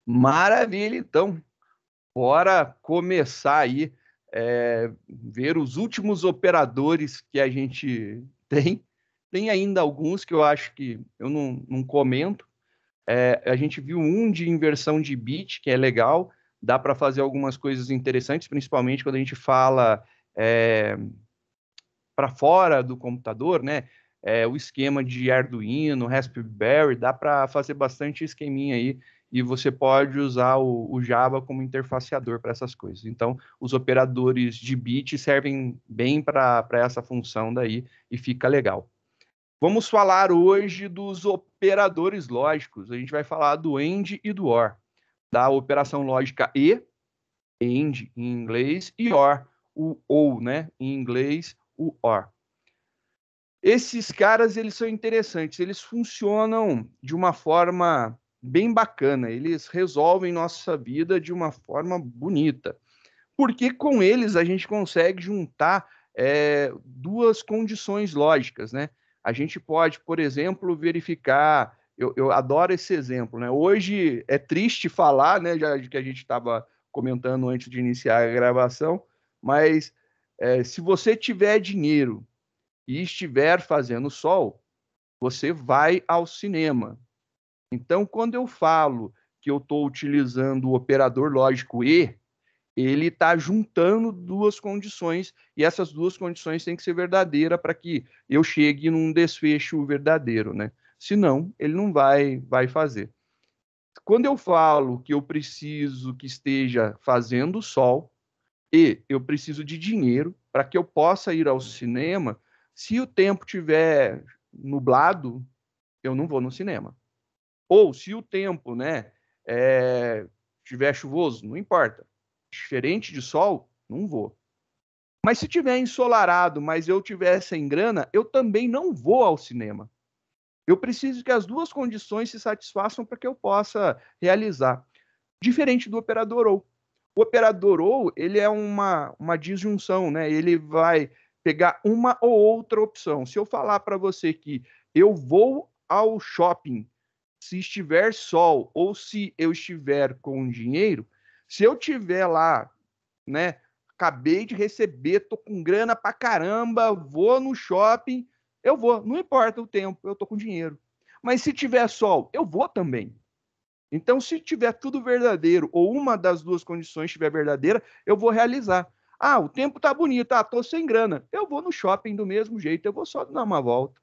Maravilha, então. Bora começar aí, ver os últimos operadores que a gente tem. Tem ainda alguns que eu acho que eu não comento. A gente viu um de inversão de bit, que é legal, dá para fazer algumas coisas interessantes, principalmente quando a gente fala para fora do computador, né? O esquema de Arduino, Raspberry, dá para fazer bastante esqueminha aí e você pode usar o Java como interfaceador para essas coisas. Então, os operadores de bit servem bem para essa função daí e fica legal. Vamos falar hoje dos operadores lógicos. A gente vai falar do AND e do OR, da operação lógica AND em inglês, e OR, o OU, né? Em inglês, o OR. Esses caras, eles são interessantes, eles funcionam de uma forma bem bacana, eles resolvem nossa vida de uma forma bonita, porque com eles a gente consegue juntar duas condições lógicas, né? A gente pode, por exemplo, verificar, eu adoro esse exemplo, né? Hoje é triste falar, né, já que a gente estava comentando antes de iniciar a gravação, mas se você tiver dinheiro e estiver fazendo sol, você vai ao cinema. Então, quando eu falo que eu estou utilizando o operador lógico e, ele está juntando duas condições, e essas duas condições têm que ser verdadeiras para que eu chegue num desfecho verdadeiro, né? Senão, ele não vai fazer. Quando eu falo que eu preciso que esteja fazendo sol, e eu preciso de dinheiro para que eu possa ir ao cinema. Se o tempo tiver nublado, eu não vou no cinema. Ou se o tempo, né, tiver chuvoso, não importa. Diferente de sol, não vou. Mas se tiver ensolarado, mas eu tiver sem grana, eu também não vou ao cinema. Eu preciso que as duas condições se satisfaçam para que eu possa realizar. Diferente do operador ou. O operador ou, ele é uma disjunção, né? Ele vai pegar uma ou outra opção. Se eu falar para você que eu vou ao shopping se estiver sol ou se eu estiver com dinheiro, se eu tiver lá, né? Acabei de receber, tô com grana pra caramba, vou no shopping, eu vou, não importa o tempo, eu tô com dinheiro. Mas se tiver sol, eu vou também. Então, se tiver tudo verdadeiro, ou uma das duas condições estiver verdadeira, eu vou realizar. Ah, o tempo tá bonito, tô sem grana. Eu vou no shopping do mesmo jeito, eu vou só dar uma volta.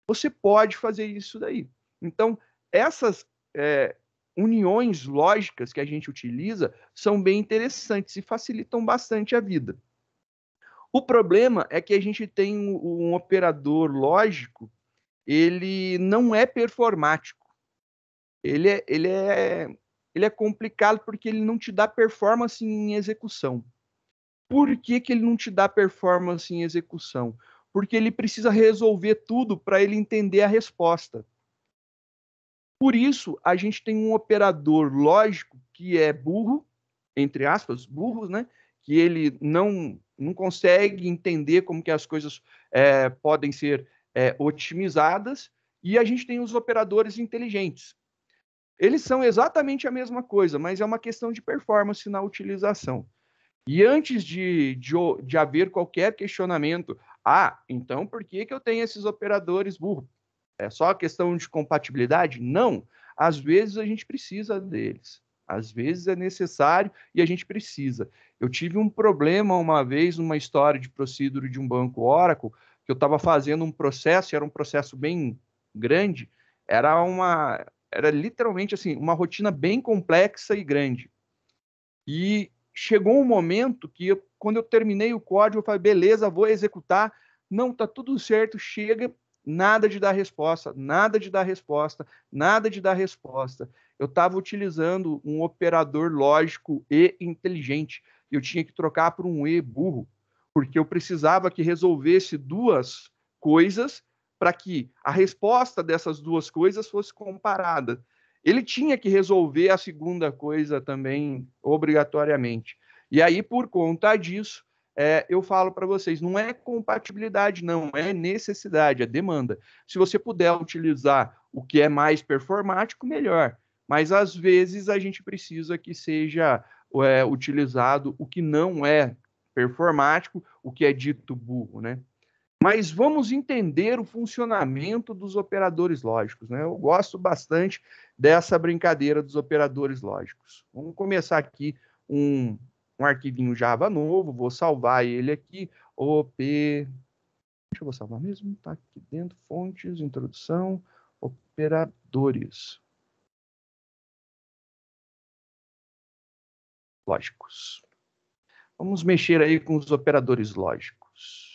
Você pode fazer isso daí. Então, essas uniões lógicas que a gente utiliza são bem interessantes e facilitam bastante a vida. O problema é que a gente tem um operador lógico, ele não é performático. Ele é, ele é, ele é complicado porque ele não te dá performance em execução. Por que, que ele não te dá performance em execução? Porque ele precisa resolver tudo para ele entender a resposta. Por isso, a gente tem um operador lógico que é burro, entre aspas, burros, né? Que ele não consegue entender como que as coisas podem ser otimizadas. E a gente tem os operadores inteligentes. Eles são exatamente a mesma coisa, mas é uma questão de performance na utilização. E antes de haver qualquer questionamento, então por que eu tenho esses operadores burros? É só questão de compatibilidade? Não. Às vezes a gente precisa deles. Às vezes é necessário e a gente precisa. Eu tive um problema uma vez numa história de procedure de um banco Oracle, que eu estava fazendo um processo, era um processo bem grande, era literalmente assim, uma rotina bem complexa e grande. E chegou um momento que, quando eu terminei o código, eu falei, beleza, vou executar. Não, tá tudo certo, chega, nada de dar resposta, nada de dar resposta, nada de dar resposta. Eu estava utilizando um operador lógico e inteligente. Eu tinha que trocar por um E burro, porque eu precisava que resolvesse duas coisas para que a resposta dessas duas coisas fosse comparada. Ele tinha que resolver a segunda coisa também, obrigatoriamente. E aí, por conta disso, eu falo para vocês, não é compatibilidade, não, é necessidade, é demanda. Se você puder utilizar o que é mais performático, melhor. Mas, às vezes, a gente precisa que seja utilizado o que não é performático, o que é dito burro, né? Mas vamos entender o funcionamento dos operadores lógicos, né? Eu gosto bastante dessa brincadeira dos operadores lógicos. Vamos começar aqui um arquivinho Java novo, vou salvar ele aqui, deixa eu salvar mesmo, tá aqui dentro, fontes, introdução, operadores lógicos. Vamos mexer aí com os operadores lógicos.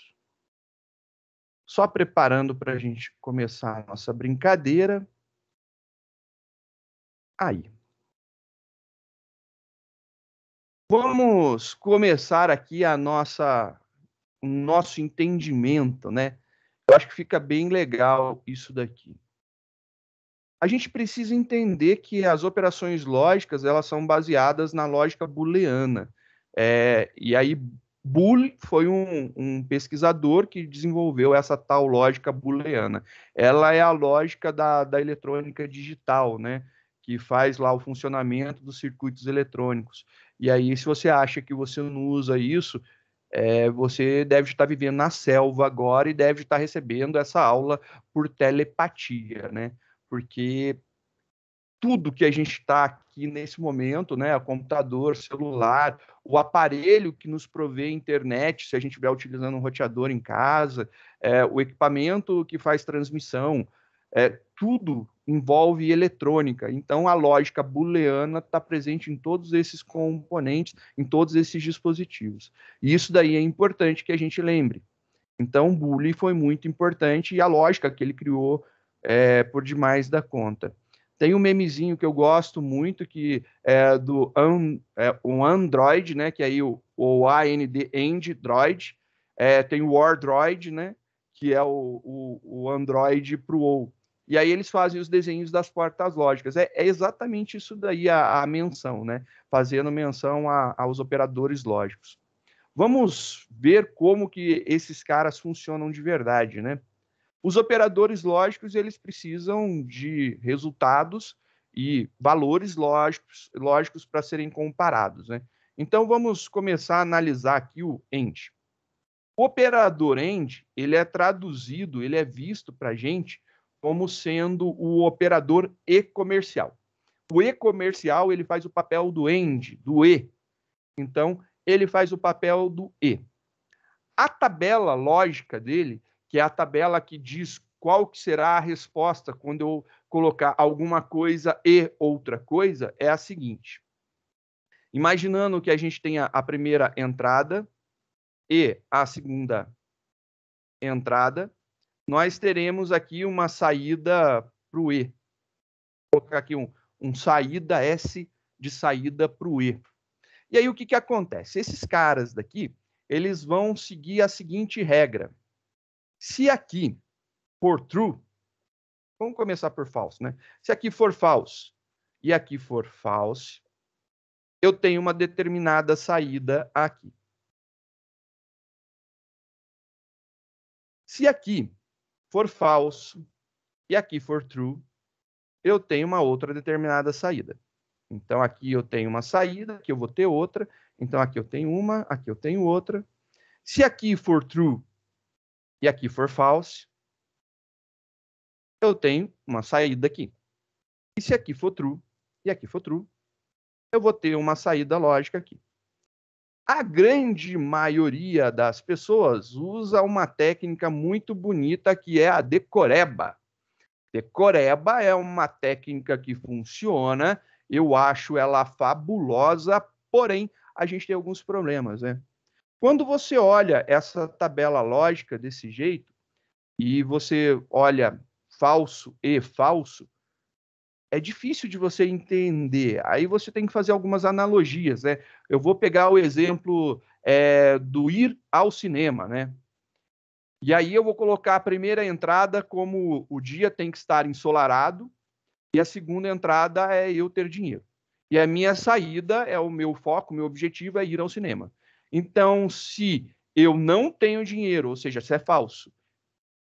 Só preparando para a gente começar a nossa brincadeira. Aí. Vamos começar aqui o nosso entendimento, né? Eu acho que fica bem legal isso daqui. A gente precisa entender que as operações lógicas, elas são baseadas na lógica booleana. E aí, Boole foi um pesquisador que desenvolveu essa tal lógica booleana. Ela é a lógica da eletrônica digital, né? Que faz lá o funcionamento dos circuitos eletrônicos. E aí, se você acha que você não usa isso, você deve estar vivendo na selva agora e deve estar recebendo essa aula por telepatia, né? Porque tudo que a gente está aqui nesse momento, né, o computador, celular, o aparelho que nos provê internet, se a gente estiver utilizando um roteador em casa, o equipamento que faz transmissão, tudo envolve eletrônica. Então, a lógica booleana está presente em todos esses componentes, em todos esses dispositivos. E isso daí é importante que a gente lembre. Então, Boole foi muito importante e a lógica que ele criou por demais da conta. Tem um memezinho que eu gosto muito, que é um Android, né? Que é aí o Android. Tem o Wardroid, né? Que é o Android Pro. E aí eles fazem os desenhos das portas lógicas. É exatamente isso daí a menção, né? Fazendo menção aos operadores lógicos. Vamos ver como que esses caras funcionam de verdade, né? Os operadores lógicos, eles precisam de resultados e valores lógicos para serem comparados, né? Então, vamos começar a analisar aqui o AND. O operador AND, ele é traduzido, ele é visto para a gente como sendo o operador e-comercial. O e-comercial, ele faz o papel do AND, do e. Então, ele faz o papel do e. A tabela lógica dele, que é a tabela que diz qual que será a resposta quando eu colocar alguma coisa e outra coisa, é a seguinte. Imaginando que a gente tenha a primeira entrada e a segunda entrada, nós teremos aqui uma saída para o E. Vou colocar aqui um saída S de saída para o E. E aí o que acontece? Esses caras daqui, eles vão seguir a seguinte regra. Se aqui for true, vamos começar por false, né? Se aqui for false e aqui for false, eu tenho uma determinada saída aqui. Se aqui for false e aqui for true, eu tenho uma outra determinada saída. Então, aqui eu tenho uma saída, aqui eu vou ter outra. Então, aqui eu tenho uma, aqui eu tenho outra. Se aqui for true e aqui for false, eu tenho uma saída aqui. E se aqui for true e aqui for true, eu vou ter uma saída lógica aqui. A grande maioria das pessoas usa uma técnica muito bonita que é a decoreba. Decoreba é uma técnica que funciona, eu acho ela fabulosa, porém a gente tem alguns problemas, né? Quando você olha essa tabela lógica desse jeito e você olha falso e falso, é difícil de você entender. Aí você tem que fazer algumas analogias, né? Eu vou pegar o exemplo do ir ao cinema, né? E aí eu vou colocar a primeira entrada como o dia tem que estar ensolarado e a segunda entrada é eu ter dinheiro. E a minha saída é o meu foco, o meu objetivo é ir ao cinema. Então, se eu não tenho dinheiro, ou seja, se é falso,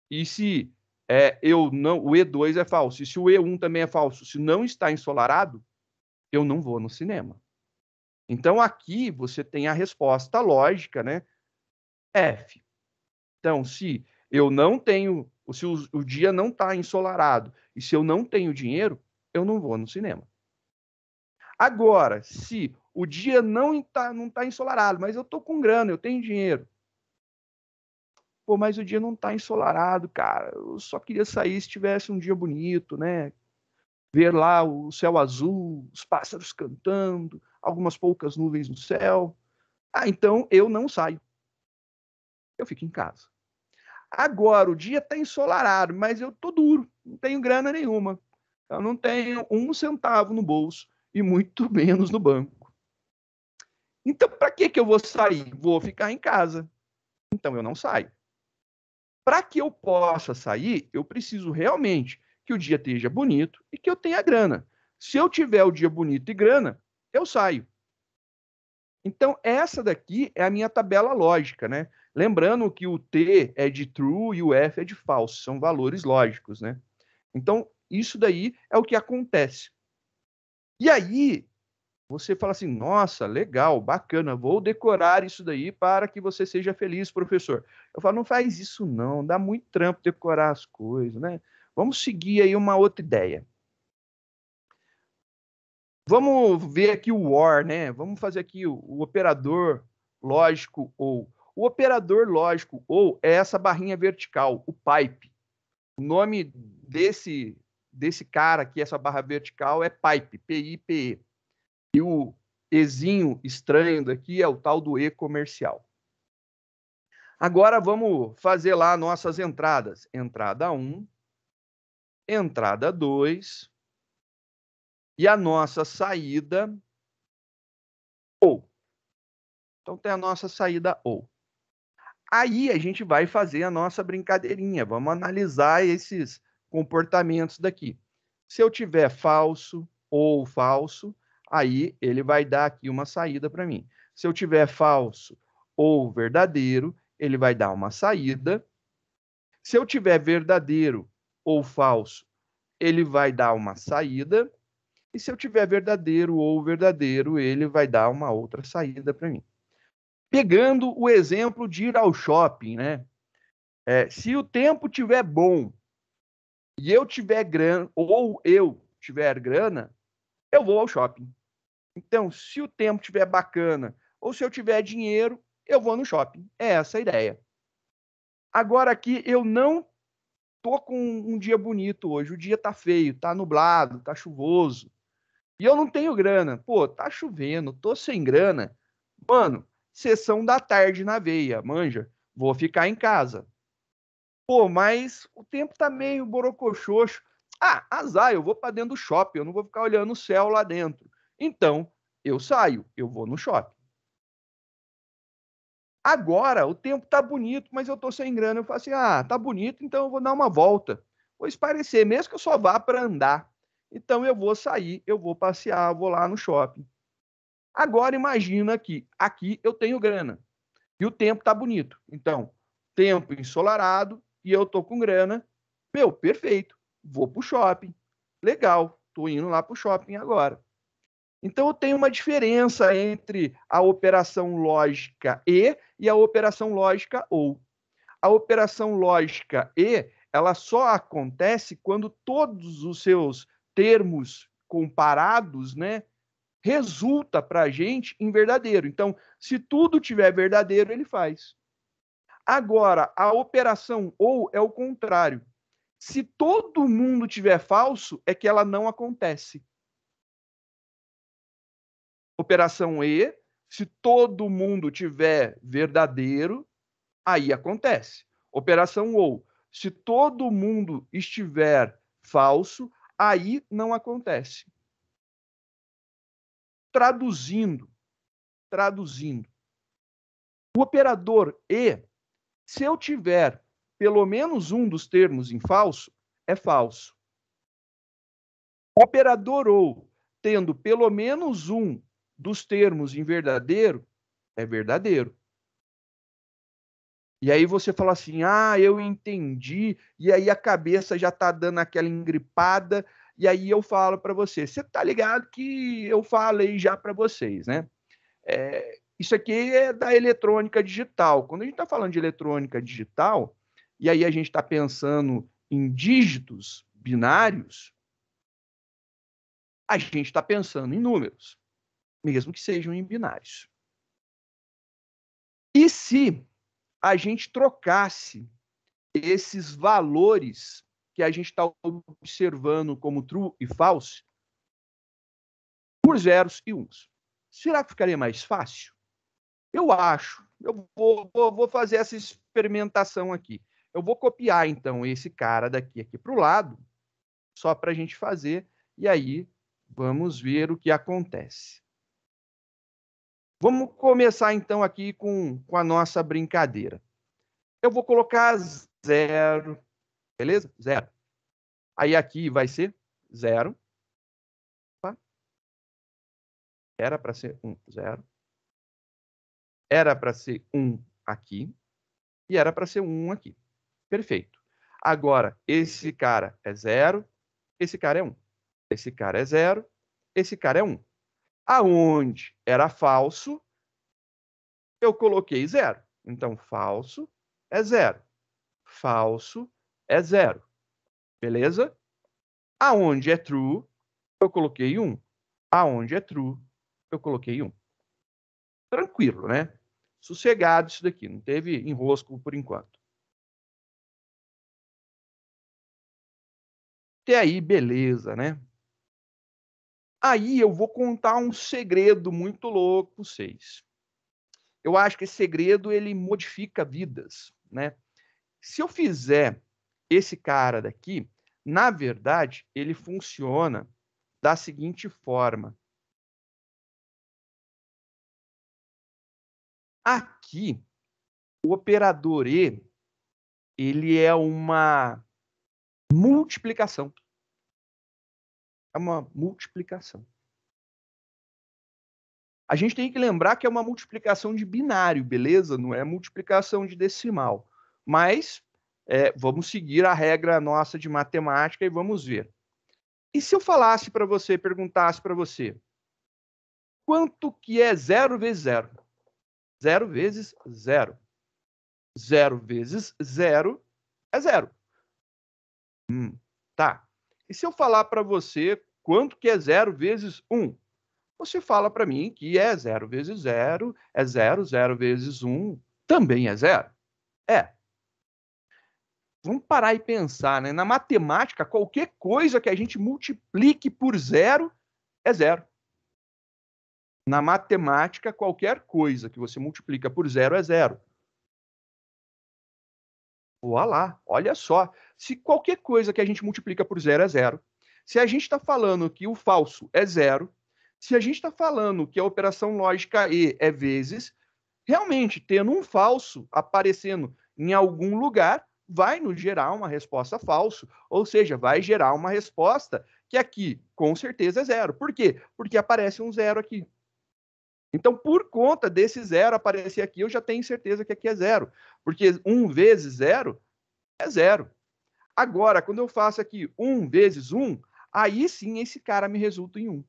e se o E2 é falso. E se o E1 também é falso, se não está ensolarado, eu não vou no cinema. Então, aqui você tem a resposta lógica, né? F. Então, se eu não tenho, se o dia não está ensolarado e se eu não tenho dinheiro, eu não vou no cinema. Agora, se o dia não tá ensolarado, mas eu tô com grana, eu tenho dinheiro. Pô, mas o dia não tá ensolarado, cara. Eu só queria sair se tivesse um dia bonito, né? Ver lá o céu azul, os pássaros cantando, algumas poucas nuvens no céu. Ah, então eu não saio. Eu fico em casa. Agora, o dia tá ensolarado, mas eu tô duro, não tenho grana nenhuma. Eu não tenho um centavo no bolso e muito menos no banco. Então, para que eu vou sair? Vou ficar em casa. Então, eu não saio. Para que eu possa sair, eu preciso realmente que o dia esteja bonito e que eu tenha grana. Se eu tiver o dia bonito e grana, eu saio. Então, essa daqui é a minha tabela lógica, né? Lembrando que o T é de true e o F é de false, são valores lógicos, né? Então, isso daí é o que acontece. E aí, você fala assim, nossa, legal, bacana, vou decorar isso daí para que você seja feliz, professor. Eu falo, não faz isso não, dá muito trampo decorar as coisas, né? Vamos seguir aí uma outra ideia. Vamos ver aqui o OR, né? Vamos fazer aqui o operador lógico ou. O operador lógico ou é essa barrinha vertical, o pipe. O nome desse cara aqui, essa barra vertical, é pipe, P-I-P-E. E o Ezinho estranho daqui é o tal do E comercial. Agora vamos fazer lá nossas entradas. Entrada 1, entrada 2 e a nossa saída ou. Então tem a nossa saída ou. Aí a gente vai fazer a nossa brincadeirinha. Vamos analisar esses comportamentos daqui. Se eu tiver falso ou falso, aí ele vai dar aqui uma saída para mim. Se eu tiver falso ou verdadeiro, ele vai dar uma saída. Se eu tiver verdadeiro ou falso, ele vai dar uma saída. E se eu tiver verdadeiro ou verdadeiro, ele vai dar uma outra saída para mim. Pegando o exemplo de ir ao shopping, né? Se o tempo tiver bom e eu tiver grana, ou eu tiver grana, eu vou ao shopping. Então, se o tempo tiver bacana, ou se eu tiver dinheiro, eu vou no shopping. É essa a ideia. Agora aqui, eu não tô com um dia bonito hoje. O dia tá feio, tá nublado, tá chuvoso. E eu não tenho grana. Pô, tá chovendo, tô sem grana. Mano, sessão da tarde na veia, manja. Vou ficar em casa. Pô, mas o tempo tá meio borocochoxo. Ah, azar, eu vou para dentro do shopping, eu não vou ficar olhando o céu lá dentro. Então, eu saio, eu vou no shopping. Agora, o tempo tá bonito, mas eu tô sem grana. Eu falo assim, ah, tá bonito, então eu vou dar uma volta. Vou esparecer, mesmo que eu só vá para andar. Então, eu vou sair, eu vou passear, vou lá no shopping. Agora, imagina que aqui eu tenho grana e o tempo tá bonito. Então, tempo ensolarado e eu tô com grana. Meu, perfeito. Vou pro shopping. Legal. Tô indo lá pro shopping agora. Então eu tenho uma diferença entre a operação lógica e a operação lógica ou. A operação lógica e, ela só acontece quando todos os seus termos comparados, né, resulta para a gente em verdadeiro. Então, se tudo tiver verdadeiro, ele faz. Agora, a operação ou é o contrário. Se todo mundo tiver falso, é que ela não acontece. Operação E, se todo mundo tiver verdadeiro, aí acontece. Operação OU, se todo mundo estiver falso, aí não acontece. Traduzindo. O operador E, se eu tiver pelo menos um dos termos em falso, é falso. O operador OU, tendo pelo menos um dos termos em verdadeiro, é verdadeiro. E aí você fala assim, eu entendi, e aí a cabeça já está dando aquela engripada, e aí eu falo para você, você tá ligado que eu falei já para vocês, né? Isso aqui é da eletrônica digital. Quando a gente está falando de eletrônica digital, e aí a gente está pensando em dígitos binários, a gente está pensando em números, mesmo que sejam em binários. E se a gente trocasse esses valores que a gente está observando como true e false por zeros e uns? Será que ficaria mais fácil? Eu acho. Eu vou fazer essa experimentação aqui. Eu vou copiar, então, esse cara daqui aqui para o lado, só para a gente fazer, e aí vamos ver o que acontece. Vamos começar, então, aqui com a nossa brincadeira. Eu vou colocar 0, beleza? 0. Aí aqui vai ser 0. Era para ser 1, 0. Era para ser 1 aqui. E era para ser 1 aqui. Perfeito. Agora, esse cara é 0, esse cara é 1. Esse cara é 0, esse cara é 1. Aonde era falso, eu coloquei 0. Então, falso é 0. Falso é 0. Beleza? Aonde é true, eu coloquei 1. Aonde é true, eu coloquei 1. Tranquilo, né? Sossegado isso daqui. Não teve enrosco por enquanto. Até aí, beleza, né? Aí eu vou contar um segredo muito louco para vocês. Eu acho que esse segredo ele modifica vidas, né? Se eu fizer esse cara daqui, na verdade, ele funciona da seguinte forma. Aqui, o operador E, ele é uma multiplicação. É uma multiplicação. A gente tem que lembrar que é uma multiplicação de binário, beleza? Não é multiplicação de decimal. Mas vamos seguir a regra nossa de matemática e vamos ver. E se eu falasse para você, perguntasse para você, quanto que é 0 vezes 0? 0 vezes 0. 0 vezes 0 é 0. Tá. E se eu falar para você quanto que é 0 vezes 1? Você fala para mim que é 0 vezes 0, é 0, 0 vezes 1, também é 0. É. Vamos parar e pensar, né? Na matemática, qualquer coisa que a gente multiplique por 0 é 0. Na matemática, qualquer coisa que você multiplica por 0 é 0. Voilá, olha só. Se qualquer coisa que a gente multiplica por 0 é 0, se a gente está falando que o falso é 0, se a gente está falando que a operação lógica E é vezes, realmente, tendo um falso aparecendo em algum lugar, vai nos gerar uma resposta falso, ou seja, vai gerar uma resposta que aqui, com certeza, é 0. Por quê? Porque aparece um 0 aqui. Então, por conta desse 0 aparecer aqui, eu já tenho certeza que aqui é 0. Porque 1 vezes 0 é 0. Agora, quando eu faço aqui 1 vezes 1, aí sim esse cara me resulta em 1.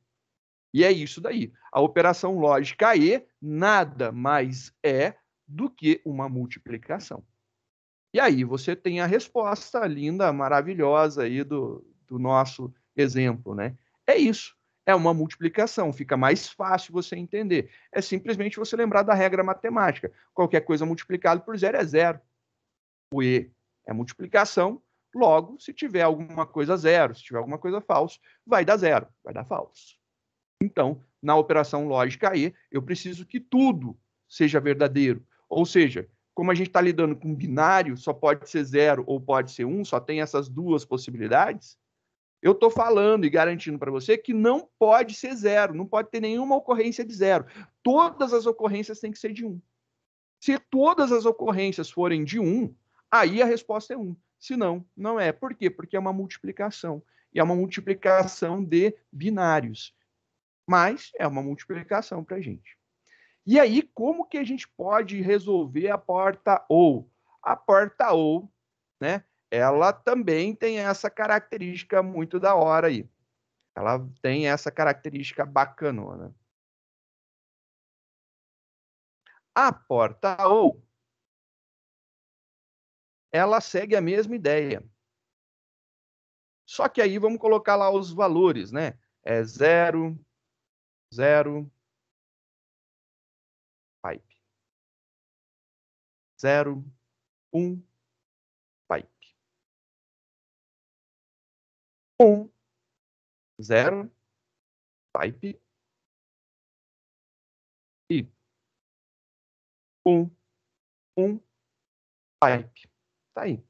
E é isso daí. A operação lógica E nada mais é do que uma multiplicação. E aí você tem a resposta linda, maravilhosa aí do nosso exemplo, né? É isso. É uma multiplicação, fica mais fácil você entender. É simplesmente você lembrar da regra matemática. Qualquer coisa multiplicada por 0 é 0. O E é multiplicação, logo, se tiver alguma coisa 0, se tiver alguma coisa falso, vai dar 0, vai dar falso. Então, na operação lógica E, eu preciso que tudo seja verdadeiro. Ou seja, como a gente está lidando com binário, só pode ser 0 ou pode ser 1, só tem essas duas possibilidades, eu estou falando e garantindo para você que não pode ser 0, não pode ter nenhuma ocorrência de 0. Todas as ocorrências têm que ser de 1. Se todas as ocorrências forem de 1, aí a resposta é 1. Se não, não é. Por quê? Porque é uma multiplicação. E é uma multiplicação de binários. Mas é uma multiplicação para a gente. E aí, como que a gente pode resolver a porta OU? A porta ou, né? Ela também tem essa característica muito da hora aí. Ela tem essa característica bacanona. A porta ou, ela segue a mesma ideia. Só que aí vamos colocar lá os valores, né? É 0, 0, pipe. 0, 1, pipe. 1, 0, pipe. E 1, 1, pipe. Tá aí.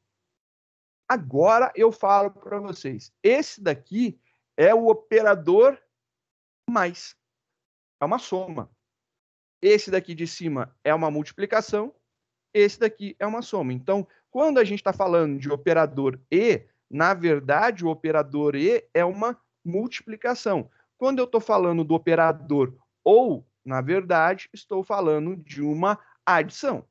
Agora eu falo para vocês. Esse daqui é o operador mais. É uma soma. Esse daqui de cima é uma multiplicação. Esse daqui é uma soma. Então, quando a gente está falando de operador E, na verdade, o operador E é uma multiplicação. Quando eu estou falando do operador ou, na verdade, estou falando de uma adição.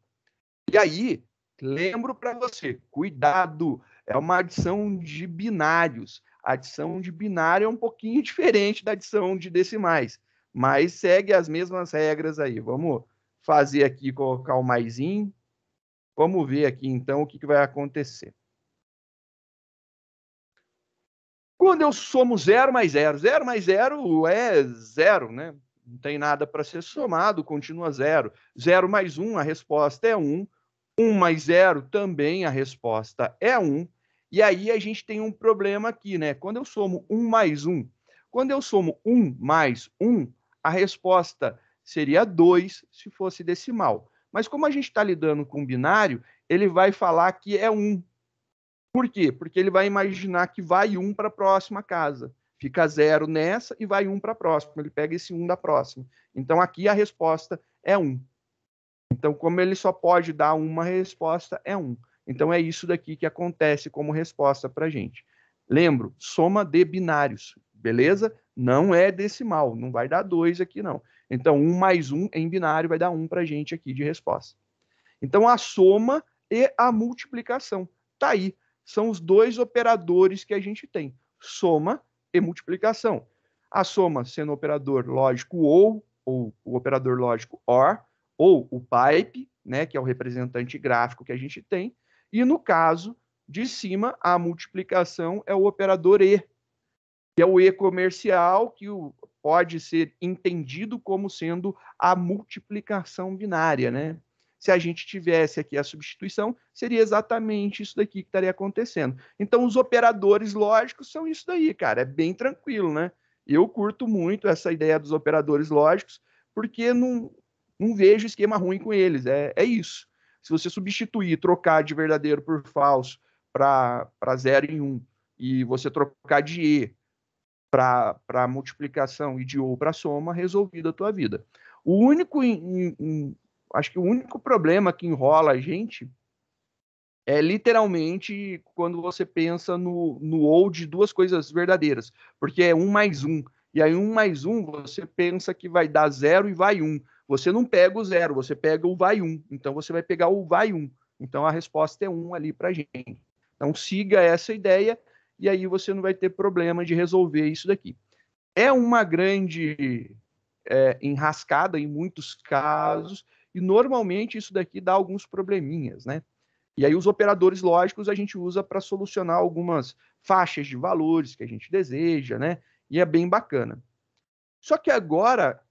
E aí, lembro para você, cuidado, é uma adição de binários. A adição de binário é um pouquinho diferente da adição de decimais, mas segue as mesmas regras aí. Vamos fazer aqui, colocar o maisinho. Vamos ver aqui, então, o que vai acontecer. Quando eu somo 0 mais 0, 0 mais 0 é 0, né? Não tem nada para ser somado, continua 0. 0 mais 1, a resposta é 1. 1 mais 0 também a resposta é 1. E aí a gente tem um problema aqui, né? Quando eu somo 1 mais 1, quando eu somo 1 mais 1, a resposta seria 2 se fosse decimal. Mas como a gente está lidando com binário, ele vai falar que é 1. Por quê? Porque ele vai imaginar que vai 1 para a próxima casa. Fica 0 nessa e vai 1 para a próxima. Ele pega esse 1 da próxima. Então aqui a resposta é 1. Então, como ele só pode dar uma resposta, é 1. Então, é isso daqui que acontece como resposta para a gente. Lembro, soma de binários, beleza? Não é decimal, não vai dar 2 aqui, não. Então, 1 mais 1 em binário vai dar 1 para a gente aqui de resposta. Então, a soma e a multiplicação. Tá aí. São os dois operadores que a gente tem. Soma e multiplicação. A soma sendo o operador lógico ou o operador lógico OR, ou o pipe, né, que é o representante gráfico que a gente tem, e no caso de cima, a multiplicação é o operador E, que é o E comercial, que pode ser entendido como sendo a multiplicação binária, né? Se a gente tivesse aqui a substituição, seria exatamente isso daqui que estaria acontecendo. Então, os operadores lógicos são isso daí, cara. É bem tranquilo, né? Eu curto muito essa ideia dos operadores lógicos, porque não vejo esquema ruim com eles. É isso. Se você substituir, trocar de verdadeiro por falso para 0 em 1, e você trocar de E para multiplicação e de ou para soma, resolvida a tua vida. O único, acho que o único problema que enrola a gente é literalmente quando você pensa no ou de duas coisas verdadeiras, porque é 1 mais 1. E aí 1 mais 1 você pensa que vai dar 0 e vai 1. Você não pega o 0, você pega o vai 1. Então você vai pegar o vai 1. Então a resposta é 1 ali para a gente. Então siga essa ideia e aí você não vai ter problema de resolver isso daqui. É uma grande enrascada em muitos casos e normalmente isso daqui dá alguns probleminhas, né? E aí os operadores lógicos a gente usa para solucionar algumas faixas de valores que a gente deseja, né? E é bem bacana. Só que agora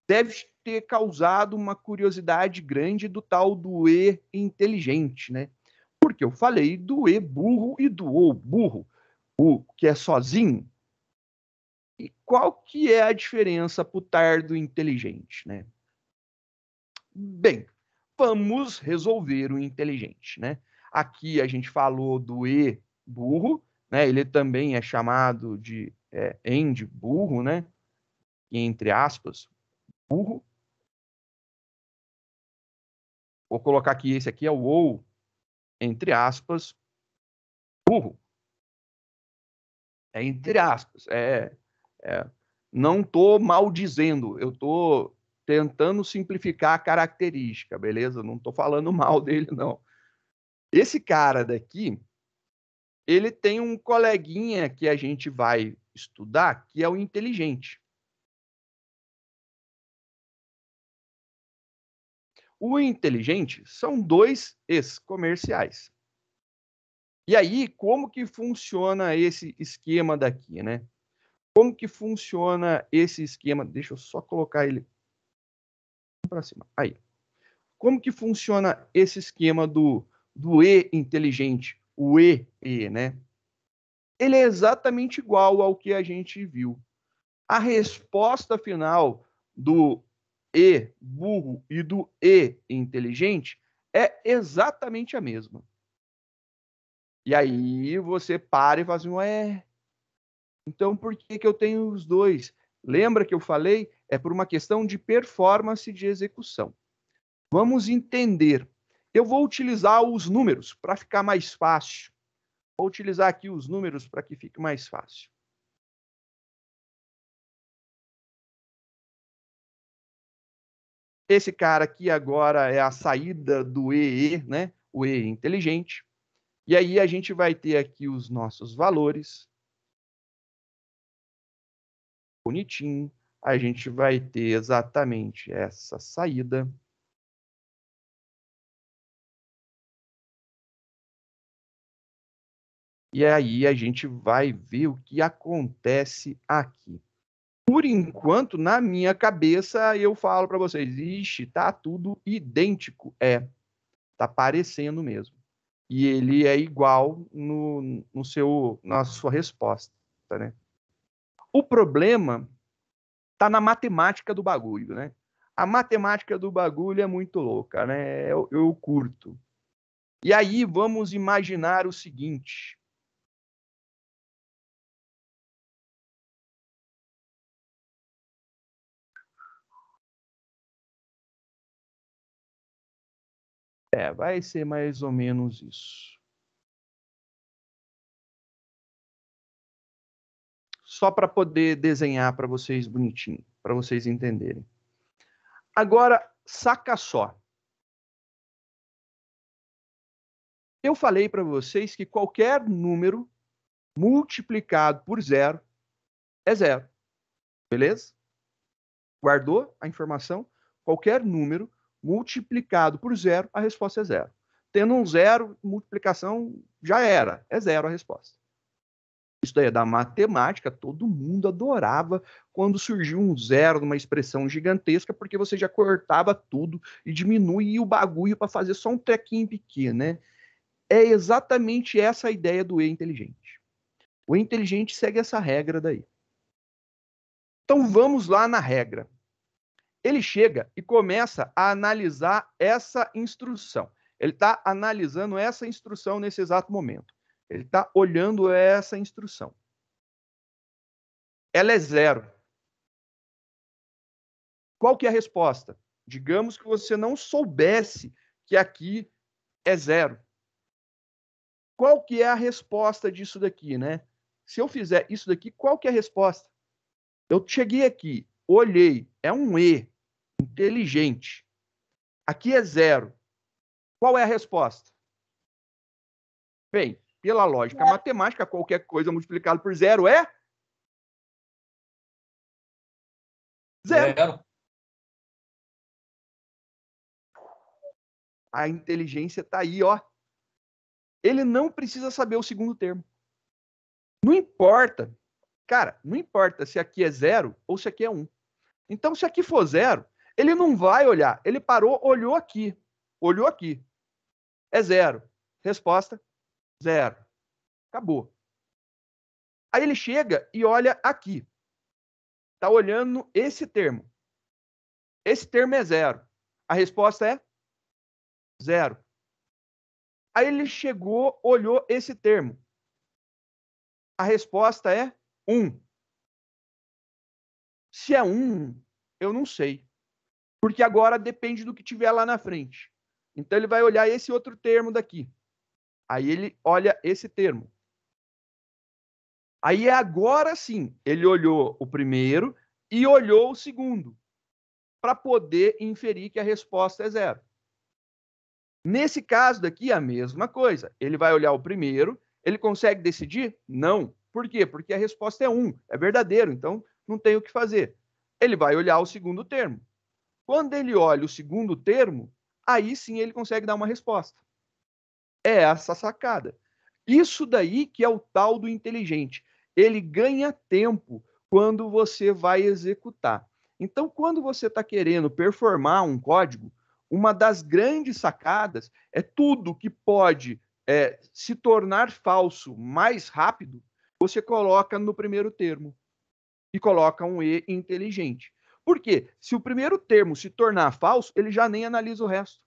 deve ter causado uma curiosidade grande do tal do E inteligente, né? Porque eu falei do E burro e do O burro, o que é sozinho. E qual que é a diferença para o tardo inteligente, né? Bem, vamos resolver o inteligente, né? Aqui a gente falou do E burro, né? Ele também é chamado de end burro, né? Entre aspas, burro. Vou colocar aqui, esse aqui é o ou, entre aspas, burro. É entre aspas. Não estou maldizendo, eu estou tentando simplificar a característica, beleza? Não estou falando mal dele, não. Esse cara daqui, ele tem um coleguinha que a gente vai estudar, que é o inteligente. O inteligente são dois ex-comerciais. E aí, como que funciona esse esquema daqui, né? Como que funciona esse esquema? Deixa eu só colocar ele para cima. Aí. Como que funciona esse esquema do E inteligente, o E, né? Ele é exatamente igual ao que a gente viu. A resposta final do E burro e do E inteligente é exatamente a mesma. E aí você para e fala assim, ué, então por que eu tenho os dois? Lembra que eu falei? É por uma questão de performance de execução. Vamos entender. Eu vou utilizar os números para ficar mais fácil. Vou utilizar aqui os números para que fique mais fácil. Esse cara aqui agora é a saída do EE, né? O E inteligente. E aí a gente vai ter aqui os nossos valores. Bonitinho. A gente vai ter exatamente essa saída. E aí a gente vai ver o que acontece aqui. Por enquanto, na minha cabeça, eu falo para vocês, ixi, tá tudo idêntico. Tá parecendo mesmo. E ele é igual na sua resposta, né? O problema tá na matemática do bagulho, né? A matemática do bagulho é muito louca, né? Eu curto. E aí vamos imaginar o seguinte. Vai ser mais ou menos isso. Só para poder desenhar para vocês bonitinho, para vocês entenderem. Agora, saca só. Eu falei para vocês que qualquer número multiplicado por zero é zero. Beleza? Guardou a informação? Qualquer número multiplicado por zero, a resposta é zero. Tendo um zero, multiplicação já era. É zero a resposta. Isso daí é da matemática, todo mundo adorava quando surgiu um zero numa expressão gigantesca, porque você já cortava tudo e diminuía o bagulho para fazer só um trequinho pequeno, né? É exatamente essa a ideia do E inteligente. O inteligente segue essa regra daí. Então vamos lá na regra. Ele chega e começa a analisar essa instrução. Ele está analisando essa instrução nesse exato momento. Ele está olhando essa instrução. Ela é zero. Qual que é a resposta? Digamos que você não soubesse que aqui é zero. Qual que é a resposta disso daqui, né? Se eu fizer isso daqui, qual que é a resposta? Eu cheguei aqui, olhei, é um E, inteligente. Aqui é zero. Qual é a resposta? Bem, pela lógica matemática, qualquer coisa multiplicado por zero é zero. A inteligência está aí, ó. Ele não precisa saber o segundo termo. Não importa. Cara, não importa se aqui é zero ou se aqui é um. Então, se aqui for zero, ele não vai olhar. Ele parou, olhou aqui. Olhou aqui. É zero. Resposta, zero. Acabou. Aí ele chega e olha aqui. Está olhando esse termo. Esse termo é zero. A resposta é zero. Aí ele chegou, olhou esse termo. A resposta é 1. Se é 1, eu não sei. Porque agora depende do que tiver lá na frente. Então ele vai olhar esse outro termo daqui. Aí ele olha esse termo. Aí agora sim, ele olhou o primeiro e olhou o segundo, para poder inferir que a resposta é zero. Nesse caso daqui, a mesma coisa. Ele vai olhar o primeiro, ele consegue decidir? Não. Por quê? Porque a resposta é 1, é verdadeiro, então não tem o que fazer. Ele vai olhar o segundo termo. Quando ele olha o segundo termo, aí sim ele consegue dar uma resposta. É essa sacada. Isso daí que é o tal do inteligente. Ele ganha tempo quando você vai executar. Então, quando você está querendo performar um código, uma das grandes sacadas é tudo que pode se tornar falso mais rápido, você coloca no primeiro termo e coloca um E inteligente. Por quê? Se o primeiro termo se tornar falso, ele já nem analisa o resto.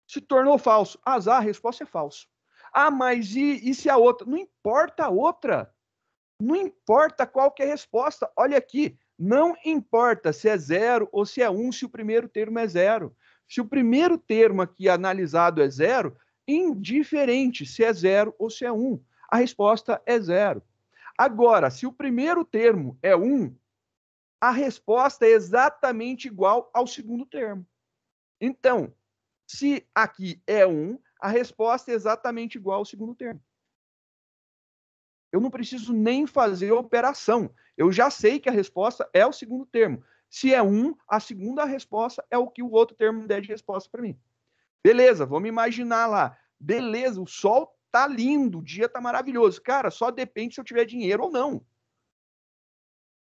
Se tornou falso. Azar, a resposta é falso. Ah, mas e se a outra? Não importa a outra. Não importa qual que é a resposta. Olha aqui, não importa se é 0 ou se é 1, se o primeiro termo é 0. Se o primeiro termo aqui analisado é 0, indiferente se é 0 ou se é 1. A resposta é 0. Agora, se o primeiro termo é 1, a resposta é exatamente igual ao segundo termo. Então, se aqui é 1, a resposta é exatamente igual ao segundo termo. Eu não preciso nem fazer operação. Eu já sei que a resposta é o segundo termo. Se é 1, a segunda resposta é o que o outro termo der de resposta para mim. Beleza, vamos imaginar lá. Beleza, o sol tá lindo, o dia tá maravilhoso. Cara, só depende se eu tiver dinheiro ou não.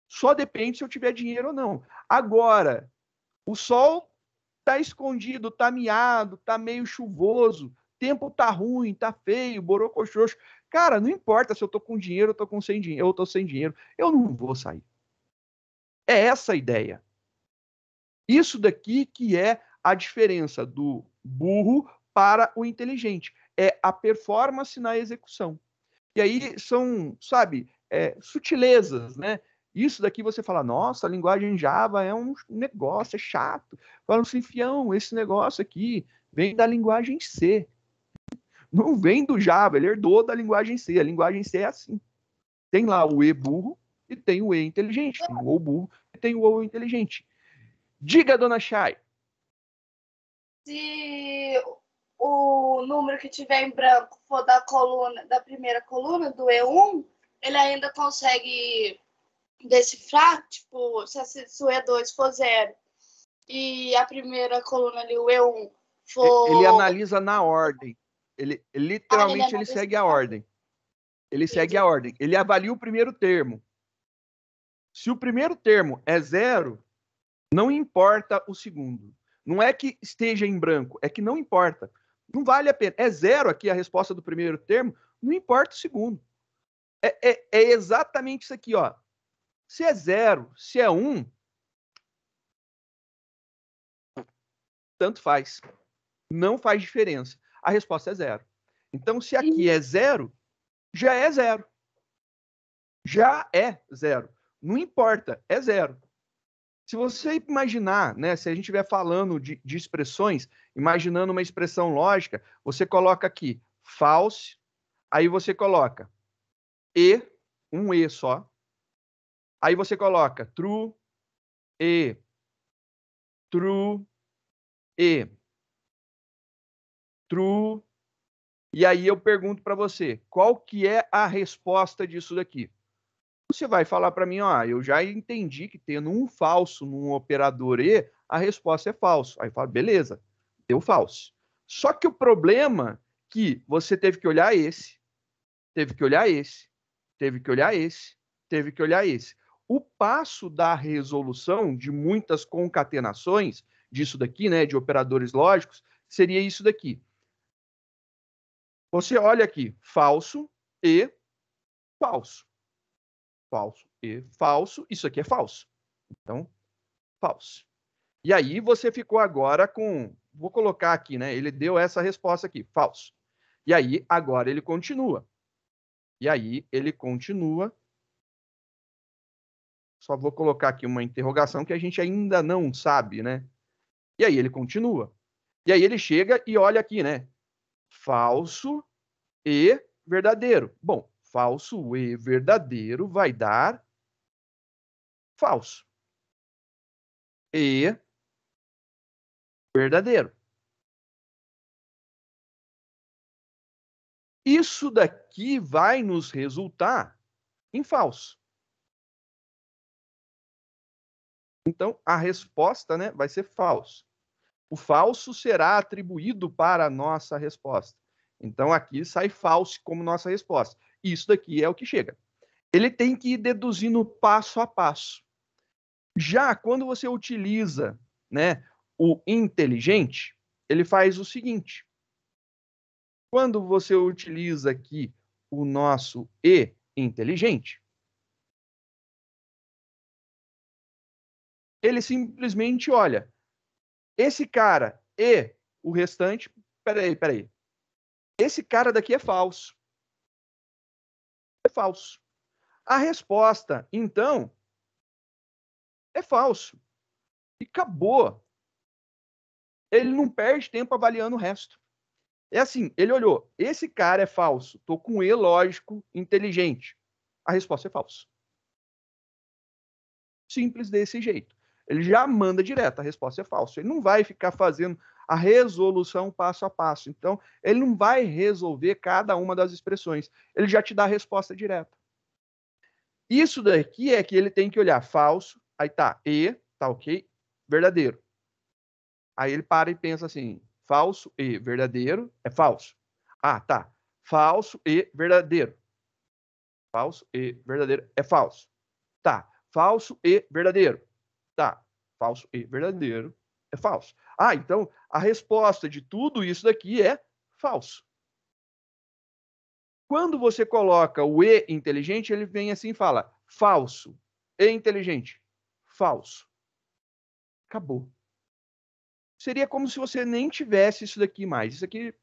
Só depende se eu tiver dinheiro ou não. Agora, o sol tá escondido, tá miado, tá meio chuvoso, tempo tá ruim, tá feio, borocochoxo. Cara, não importa se eu tô com dinheiro, eu tô com sem dinheiro, eu tô sem dinheiro, eu não vou sair. É essa a ideia. Isso daqui que é a diferença do burro para o inteligente. É a performance na execução. E aí são, sabe, sutilezas, né? Isso daqui você fala, nossa, a linguagem Java é um negócio, é chato. Fala assim, fião, esse negócio aqui vem da linguagem C. Não vem do Java, ele herdou da linguagem C. A linguagem C é assim. Tem lá o E burro e tem o E inteligente. Tem o O burro e tem o O inteligente. Diga, dona Chay. Se o número que tiver em branco for da coluna, da primeira coluna, do E1, ele ainda consegue decifrar, tipo, se o E2 for 0 e a primeira coluna ali, o E1, Ele for... analisa na ordem. Ele Ele literalmente ele analisa segue a na ordem. Ele segue a ordem. ordem. Ele avalia o primeiro termo. Se o primeiro termo é 0, não importa o segundo. Não é que esteja em branco, é que não importa. Não vale a pena. É 0 aqui a resposta do primeiro termo, não importa o segundo. É exatamente isso aqui, ó. Se é 0, se é 1, tanto faz. Não faz diferença. A resposta é 0. Então, se aqui é 0, já é 0. Já é 0. Não importa, é 0. Se você imaginar, né, se a gente estiver falando de expressões, imaginando uma expressão lógica, você coloca aqui false, aí você coloca e, um e só, aí você coloca true, e, true, e, true, e aí eu pergunto para você, qual que é a resposta disso daqui? Você vai falar para mim, ó, eu já entendi que tendo um falso num operador E, a resposta é falso. Aí eu falo, beleza, deu falso. Só que o problema é que você teve que olhar esse, teve que olhar esse, teve que olhar esse, teve que olhar esse. O passo da resolução de muitas concatenações disso daqui, né, de operadores lógicos, seria isso daqui. Você olha aqui, falso e falso. Falso e falso, isso aqui é falso. Então, falso. E aí você ficou agora com, vou colocar aqui, né? Ele deu essa resposta aqui, falso. E aí agora ele continua. E aí ele continua. Só vou colocar aqui uma interrogação que a gente ainda não sabe, né? E aí ele continua. E aí ele chega e olha aqui, né? Falso e verdadeiro. Bom, falso e verdadeiro vai dar falso. E verdadeiro. Isso daqui vai nos resultar em falso. Então, a resposta, né, vai ser falso. O falso será atribuído para a nossa resposta. Então, aqui sai falso como nossa resposta. Isso daqui é o que chega. Ele tem que ir deduzindo passo a passo. Já quando você utiliza, né, o inteligente, ele faz o seguinte. Quando você utiliza aqui o nosso E inteligente, ele simplesmente olha, esse cara e o restante, peraí. Esse cara daqui é falso. É falso. A resposta, então, é falso. E acabou. Ele não perde tempo avaliando o resto. É assim, ele olhou, esse cara é falso, tô com E lógico, inteligente. A resposta é falso. Simples desse jeito. Ele já manda direto, a resposta é falso. Ele não vai ficar fazendo a resolução passo a passo. Então, ele não vai resolver cada uma das expressões. Ele já te dá a resposta direta. Isso daqui é que ele tem que olhar falso, aí tá, E, tá ok, verdadeiro. Aí ele para e pensa assim, falso e verdadeiro é falso. Ah, tá. Falso e verdadeiro. Falso e verdadeiro é falso. Tá. Falso e verdadeiro. Tá. Falso e verdadeiro é falso. Ah, então a resposta de tudo isso daqui é falso. Quando você coloca o E inteligente, ele vem assim e fala falso. E inteligente. Falso. Acabou. Seria como se você nem tivesse isso daqui mais. Isso aqui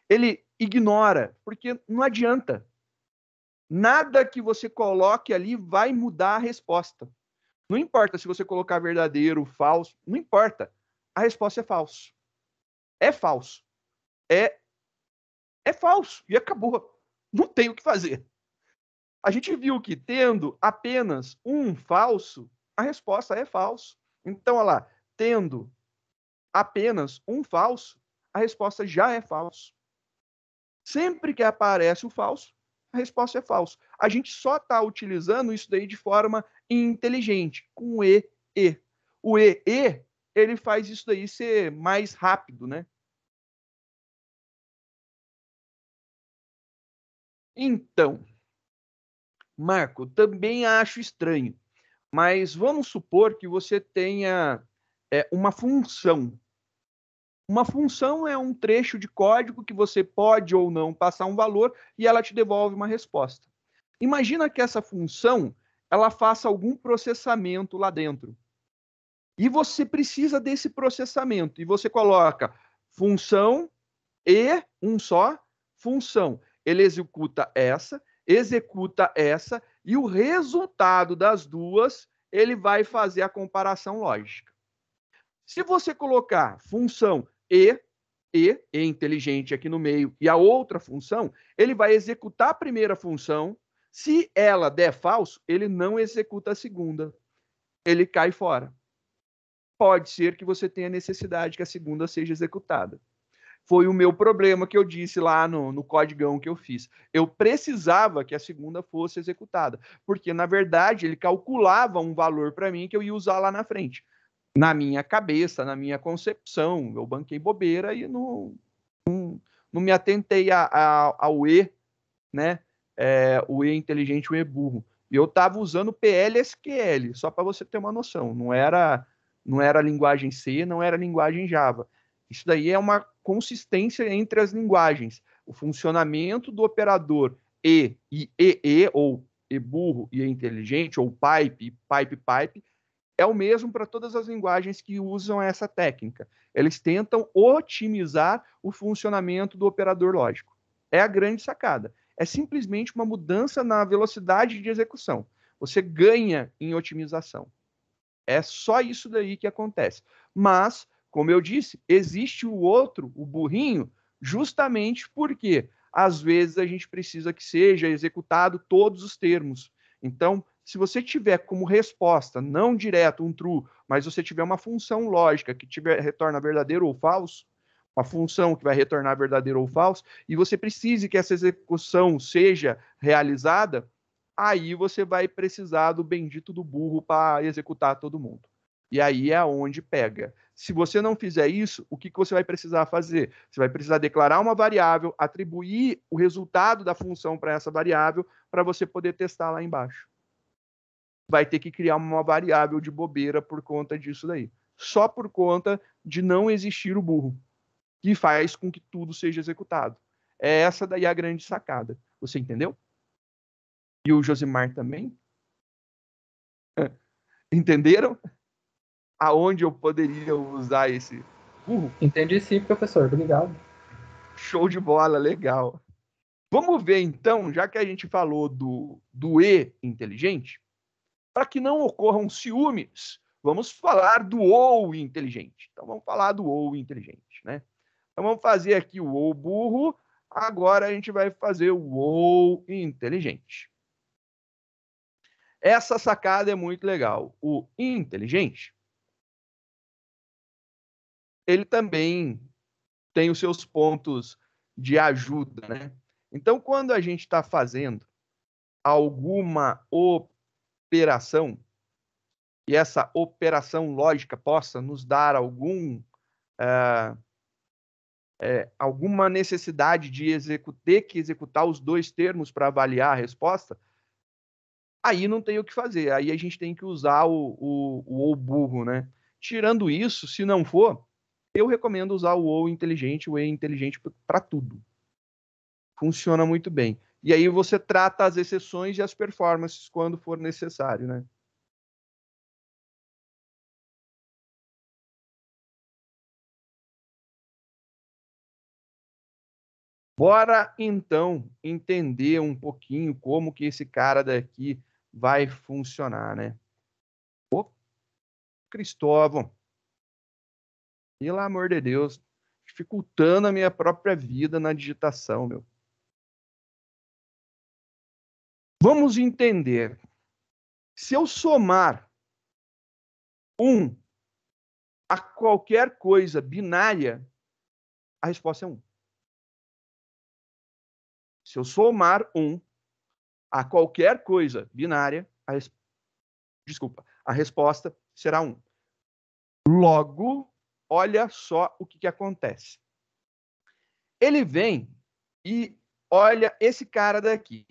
ele ignora, porque não adianta. Nada que você coloque ali vai mudar a resposta. Não importa se você colocar verdadeiro, falso, não importa. A resposta é falso. É falso. É, é falso. E acabou. Não tem o que fazer. A gente viu que tendo apenas um falso, a resposta é falso. Então, olha lá, tendo apenas um falso, a resposta já é falso. Sempre que aparece o falso, a resposta é falso. A gente só está utilizando isso daí de forma inteligente, com E, E. O E, ele faz isso daí ser mais rápido, né? Então, Marco, também acho estranho, mas vamos supor que você tenha uma função. Uma função é um trecho de código que você pode ou não passar um valor e ela te devolve uma resposta. Imagina que essa função ela faça algum processamento lá dentro. E você precisa desse processamento. E você coloca função e um só função. Ele executa essa, e o resultado das duas, ele vai fazer a comparação lógica. Se você colocar função e inteligente aqui no meio, e a outra função, ele vai executar a primeira função. Se ela der falso, ele não executa a segunda. Ele cai fora. Pode ser que você tenha necessidade que a segunda seja executada. Foi o meu problema que eu disse lá no codigão que eu fiz. Eu precisava que a segunda fosse executada, porque, na verdade, ele calculava um valor para mim que eu ia usar lá na frente. Na minha cabeça, na minha concepção, eu banquei bobeira e não me atentei ao E, né? O E inteligente, o E burro. E eu estava usando PL/SQL, só para você ter uma noção. Não era linguagem C, não era linguagem Java. Isso daí é uma consistência entre as linguagens. O funcionamento do operador E e EE, ou E burro e E inteligente, ou pipe, é o mesmo para todas as linguagens que usam essa técnica. Eles tentam otimizar o funcionamento do operador lógico. É a grande sacada. É simplesmente uma mudança na velocidade de execução. Você ganha em otimização. É só isso daí que acontece. Mas, como eu disse, existe o outro, o burrinho, justamente porque às vezes a gente precisa que seja executado todos os termos. Então, se você tiver como resposta, não direto um true, mas você tiver uma função lógica que retorna verdadeiro ou falso, uma função que vai retornar verdadeiro ou falso, e você precise que essa execução seja realizada, aí você vai precisar do bendito do burro para executar todo mundo. E aí é onde pega. Se você não fizer isso, o que você vai precisar fazer? Você vai precisar declarar uma variável, atribuir o resultado da função para essa variável, para você poder testar lá embaixo. Vai ter que criar uma variável de bobeira por conta disso daí. Só por conta de não existir o burro, que faz com que tudo seja executado. É essa daí a grande sacada. Você entendeu? E o Josimar também? Entenderam? Aonde eu poderia usar esse burro? Entendi sim, professor. Obrigado. Show de bola, legal. Vamos ver então, já que a gente falou do E inteligente, para que não ocorram ciúmes, vamos falar do OU inteligente. Então vamos falar do OU inteligente, né? Então vamos fazer aqui o OU burro, agora a gente vai fazer o OU inteligente. Essa sacada é muito legal. O inteligente, ele também tem os seus pontos de ajuda, né? Então, quando a gente está fazendo alguma operação, e essa operação lógica possa nos dar alguma necessidade de ter que executar os dois termos para avaliar a resposta, aí não tem o que fazer. Aí a gente tem que usar o burro, né? Tirando isso, se não for, eu recomendo usar o ou inteligente, o e inteligente para tudo. Funciona muito bem. E aí você trata as exceções e as performances quando for necessário, né? Bora, então, entender um pouquinho como que esse cara daqui vai funcionar, né? Ô, Cristóvão, pelo amor de Deus, dificultando a minha própria vida na digitação, meu. Vamos entender. Se eu somar 1 a qualquer coisa binária, a resposta é 1. Se eu somar 1 a qualquer coisa binária, a resposta será 1. Logo, olha só o que acontece. Ele vem e olha esse cara daqui.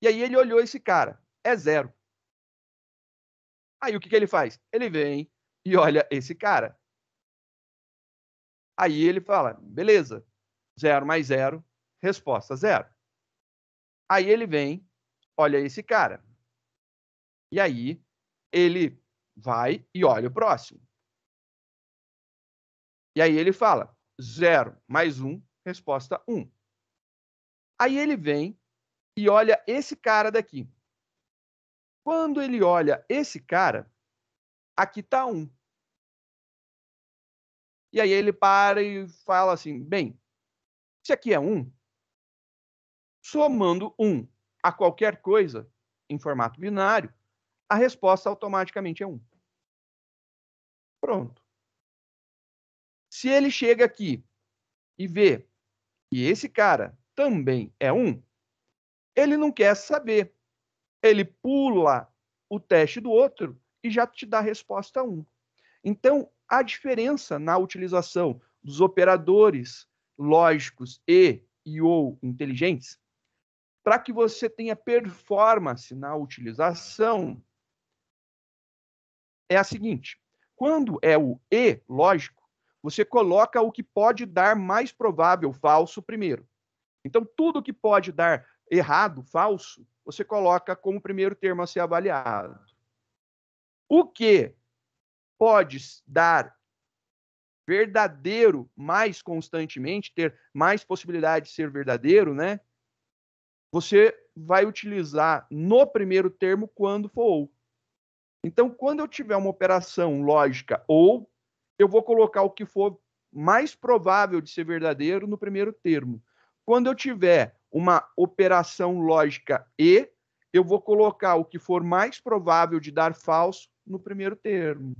E aí ele olhou esse cara. É 0. Aí o que ele faz? Ele vem e olha esse cara. Aí ele fala, beleza, 0 mais 0, resposta 0. Aí ele vem, olha esse cara. E aí ele vai e olha o próximo. E aí ele fala, 0 mais 1, resposta 1. Aí ele vem e olha esse cara daqui. Quando ele olha esse cara, aqui está 1. E aí ele para e fala assim, bem, se aqui é 1, somando 1 a qualquer coisa em formato binário, a resposta automaticamente é 1. Pronto. Se ele chega aqui e vê que esse cara também é 1, ele não quer saber. Ele pula o teste do outro e já te dá a resposta 1. Então, a diferença na utilização dos operadores lógicos e ou inteligentes, para que você tenha performance na utilização, é a seguinte. Quando é o e lógico, você coloca o que pode dar mais provável falso primeiro. Então, tudo que pode dar errado, falso, você coloca como primeiro termo a ser avaliado. O que pode dar verdadeiro mais constantemente, ter mais possibilidade de ser verdadeiro, né? Você vai utilizar no primeiro termo quando for ou. Então, quando eu tiver uma operação lógica ou, eu vou colocar o que for mais provável de ser verdadeiro no primeiro termo. Quando eu tiver uma operação lógica e, eu vou colocar o que for mais provável de dar falso no primeiro termo.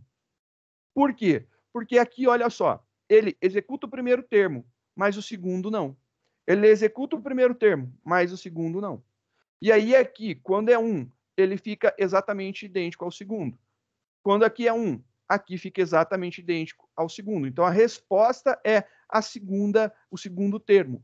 Por quê? Porque aqui, olha só, ele executa o primeiro termo, mas o segundo não. Ele executa o primeiro termo, mas o segundo não. E aí aqui, quando é 1, ele fica exatamente idêntico ao segundo. Quando aqui é 1, aqui fica exatamente idêntico ao segundo. Então a resposta é o segundo termo.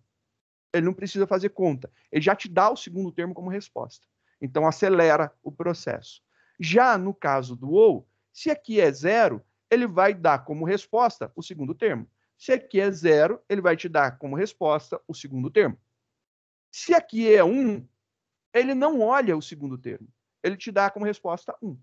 Ele não precisa fazer conta. Ele já te dá o segundo termo como resposta. Então acelera o processo. Já no caso do ou, se aqui é 0, ele vai dar como resposta o segundo termo. Se aqui é 0, ele vai te dar como resposta o segundo termo. Se aqui é 1, ele não olha o segundo termo. Ele te dá como resposta 1.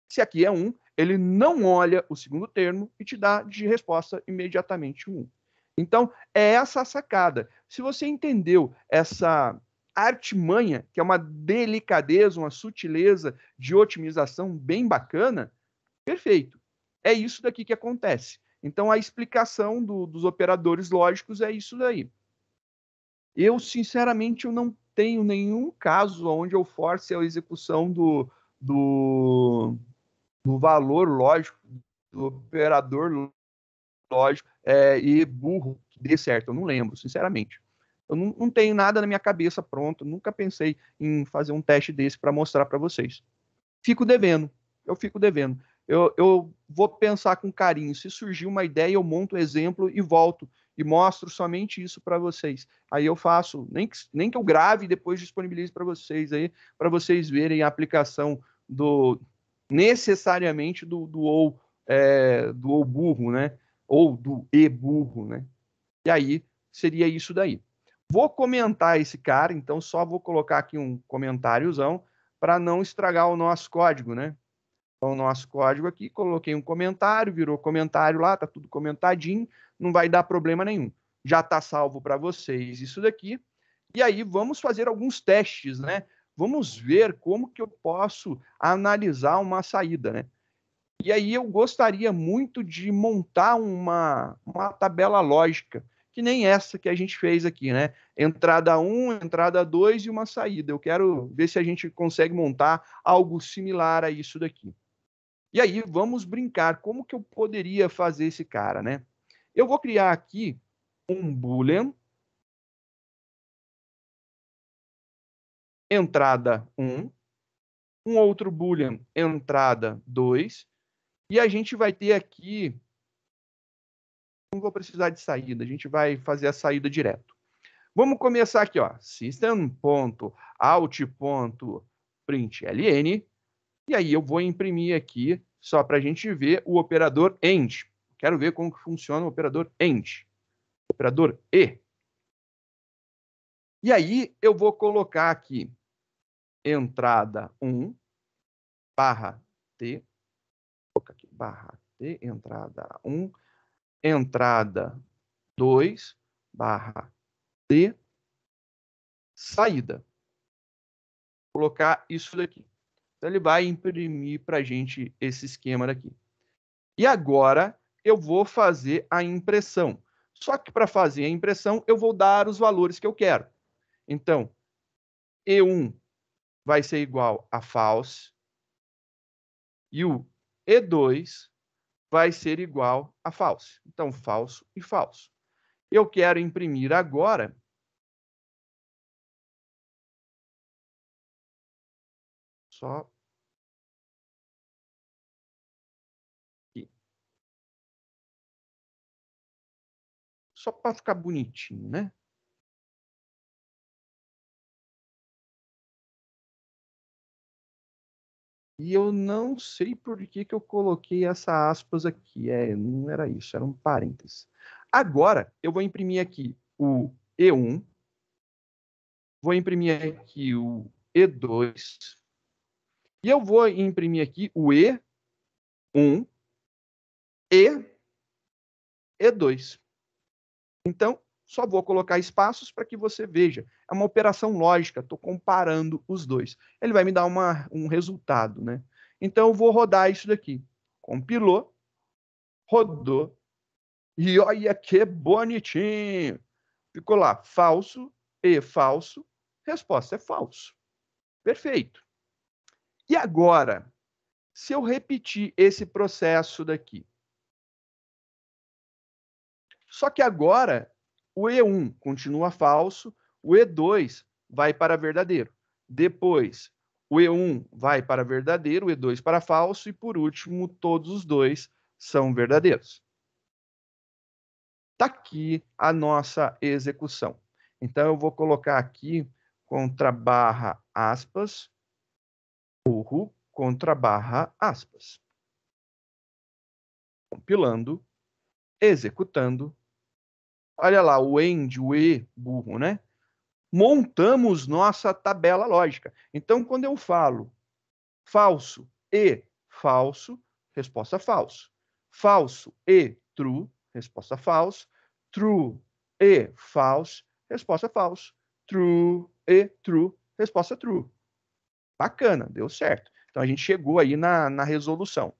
Se aqui é 1, ele não olha o segundo termo e te dá de resposta imediatamente 1. Então, é essa a sacada. Se você entendeu essa artimanha, que é uma delicadeza, uma sutileza de otimização bem bacana, perfeito. É isso daqui que acontece. Então, a explicação dos operadores lógicos é isso daí. Eu, sinceramente, eu não tenho nenhum caso onde eu force a execução do valor lógico, do operador lógico e burro que dê certo. Eu não lembro, sinceramente. Eu não tenho nada na minha cabeça pronto, nunca pensei em fazer um teste desse para mostrar para vocês. Fico devendo, eu fico devendo. Eu vou pensar com carinho. Se surgir uma ideia, eu monto o exemplo e volto e mostro somente isso para vocês. Aí eu faço, nem que eu grave e depois disponibilize para vocês aí, para vocês verem a aplicação necessariamente do ou burro, né? Ou do e burro, né? E aí seria isso daí. Vou comentar esse cara, então só vou colocar aqui um comentáriozão para não estragar o nosso código, né? Então, o nosso código aqui, coloquei um comentário, virou comentário lá, tá tudo comentadinho, não vai dar problema nenhum. Já está salvo para vocês isso daqui. E aí vamos fazer alguns testes, né? Vamos ver como que eu posso analisar uma saída, né? E aí eu gostaria muito de montar uma tabela lógica, que nem essa que a gente fez aqui, né? Entrada 1, entrada 2 e uma saída. Eu quero ver se a gente consegue montar algo similar a isso daqui. E aí vamos brincar. Como que eu poderia fazer esse cara, né? Eu vou criar aqui um boolean, entrada 1, um outro boolean, entrada 2, e a gente vai ter aqui, não vou precisar de saída, a gente vai fazer a saída direto. Vamos começar aqui, ó, system.out.println, e aí eu vou imprimir aqui, só para a gente ver o operador AND. Quero ver como que funciona o operador AND. Operador E. E aí eu vou colocar aqui entrada 1 barra T, vou colocar aqui barra T, entrada 1, entrada 2 barra T, saída. Vou colocar isso daqui. Então ele vai imprimir para a gente esse esquema daqui. E agora eu vou fazer a impressão. Só que para fazer a impressão eu vou dar os valores que eu quero. Então, E1 vai ser igual a false e o E2 vai ser igual a false. Então, falso e falso. Eu quero imprimir agora só aqui. Só para ficar bonitinho, né? E eu não sei por que eu coloquei essa aspas aqui. Não era isso, era um parênteses. Agora, eu vou imprimir aqui o E1, vou imprimir aqui o E2, e eu vou imprimir aqui o E1 e E2. Então, só vou colocar espaços para que você veja. É uma operação lógica, estou comparando os dois. Ele vai me dar um resultado, né? Então, eu vou rodar isso daqui. Compilou, rodou, e olha que bonitinho. Ficou lá, falso e falso. Resposta é falso. Perfeito. E agora, se eu repetir esse processo daqui, Só que agora o E1 continua falso, o E2 vai para verdadeiro. Depois, o E1 vai para verdadeiro, o E2 para falso, e por último, todos os dois são verdadeiros. Está aqui a nossa execução. Então, eu vou colocar aqui contra barra aspas, burro contra barra aspas. Compilando, executando. Olha lá, o end, o e, burro, né? Montamos nossa tabela lógica. Então, quando eu falo falso e falso, resposta falso. Falso e true, resposta falso. True e false, resposta falso. True e true, resposta true. Bacana, deu certo. Então, a gente chegou aí na resolução.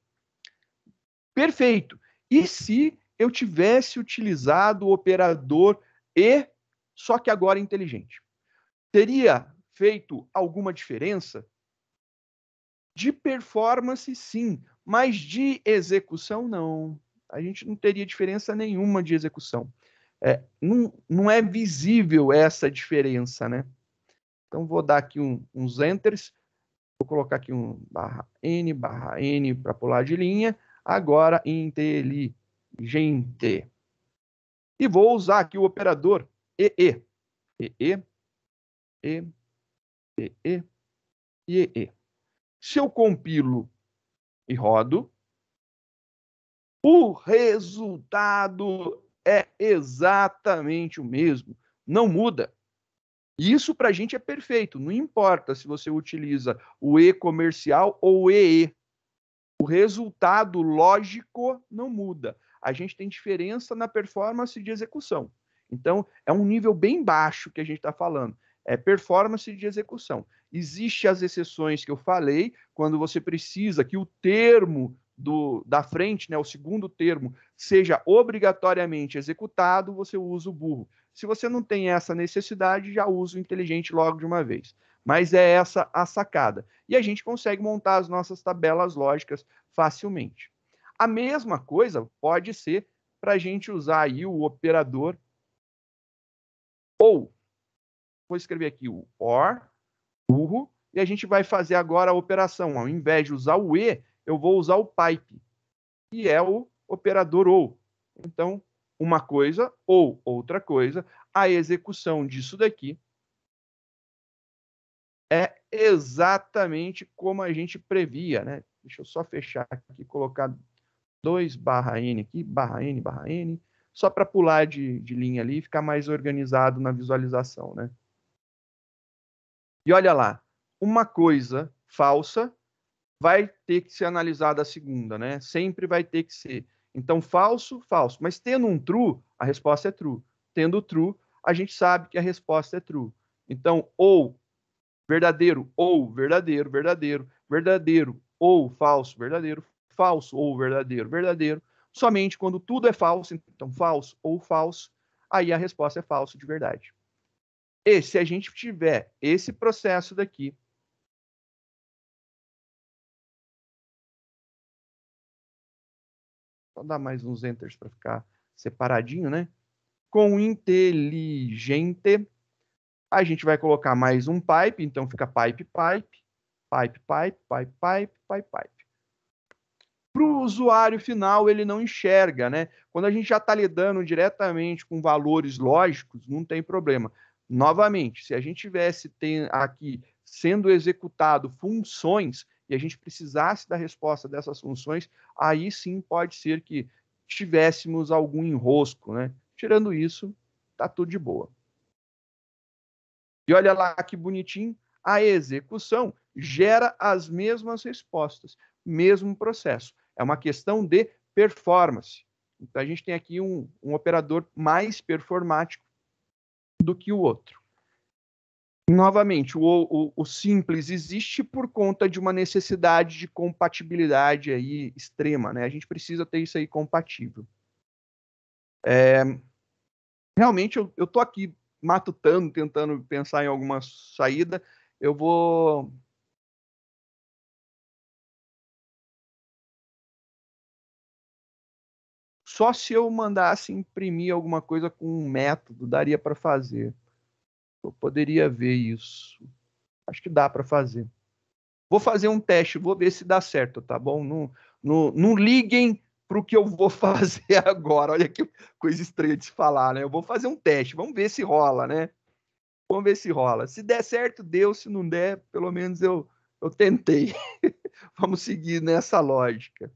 Perfeito. E se eu tivesse utilizado o operador e, só que agora inteligente? Teria feito alguma diferença? De performance, sim, mas de execução, não. A gente não teria diferença nenhuma de execução. Não é visível essa diferença, né? Então, vou dar aqui uns enters. Vou colocar aqui um /n para pular de linha. Agora, inteligente. E vou usar aqui o operador EE. EE, E, EE e EE. Se eu compilo e rodo, o resultado é exatamente o mesmo. Não muda. Isso para a gente é perfeito. Não importa se você utiliza o E comercial ou o EE. O resultado lógico não muda. A gente tem diferença na performance de execução. Então, é um nível bem baixo que a gente está falando. É performance de execução. Existem as exceções que eu falei, quando você precisa que o termo da frente, né, o segundo termo, seja obrigatoriamente executado, você usa o burro. Se você não tem essa necessidade, já usa o inteligente logo de uma vez. Mas é essa a sacada. E a gente consegue montar as nossas tabelas lógicas facilmente. A mesma coisa pode ser para a gente usar aí o operador ou. Vou escrever aqui o OR, burro, e a gente vai fazer agora a operação. Ao invés de usar o E, eu vou usar o pipe, que é o operador OU. Então, uma coisa ou outra coisa, a execução disso daqui é exatamente como a gente previa, né? Deixa eu só fechar aqui, colocar 2/n aqui, /n, só para pular de linha ali e ficar mais organizado na visualização, né? E olha lá, uma coisa falsa vai ter que ser analisada a segunda, né? Sempre vai ter que ser. Então, falso, falso. Mas tendo um true, a resposta é true. Tendo true, a gente sabe que a resposta é true. Então, ou verdadeiro ou verdadeiro, verdadeiro, verdadeiro ou falso, verdadeiro, falso ou verdadeiro, verdadeiro. Somente quando tudo é falso, então falso ou falso, aí a resposta é falso de verdade. E se a gente tiver esse processo daqui, só dar mais uns enters para ficar separadinho, né? Com inteligente, a gente vai colocar mais um pipe, então fica pipe, pipe, pipe, pipe, pipe, pipe, pipe, pipe. Para o usuário final, ele não enxerga, né? Quando a gente já está lidando diretamente com valores lógicos, não tem problema. Novamente, se a gente tivesse aqui sendo executado funções e a gente precisasse da resposta dessas funções, aí sim pode ser que tivéssemos algum enrosco, né? Tirando isso, tá tudo de boa. E olha lá que bonitinho, a execução gera as mesmas respostas, mesmo processo. É uma questão de performance. Então, a gente tem aqui um operador mais performático do que o outro. Novamente, o simples existe por conta de uma necessidade de compatibilidade aí extrema, né? A gente precisa ter isso aí compatível. Realmente, eu estou aqui matutando, tentando pensar em alguma saída. Eu vou Só se eu mandasse imprimir alguma coisa com um método, daria para fazer. Eu poderia ver isso. Acho que dá para fazer. Vou fazer um teste, vou ver se dá certo, tá bom? Não liguem para o que eu vou fazer agora. Olha que coisa estranha de se falar, né? Eu vou fazer um teste, vamos ver se rola, né? Vamos ver se rola. Se der certo, deu. Se não der, pelo menos eu tentei. Vamos seguir nessa lógica.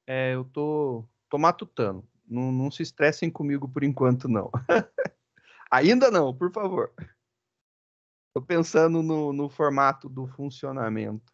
Eu tô matutando. Não se estressem comigo por enquanto, não. Ainda não, por favor. Tô pensando no formato do funcionamento.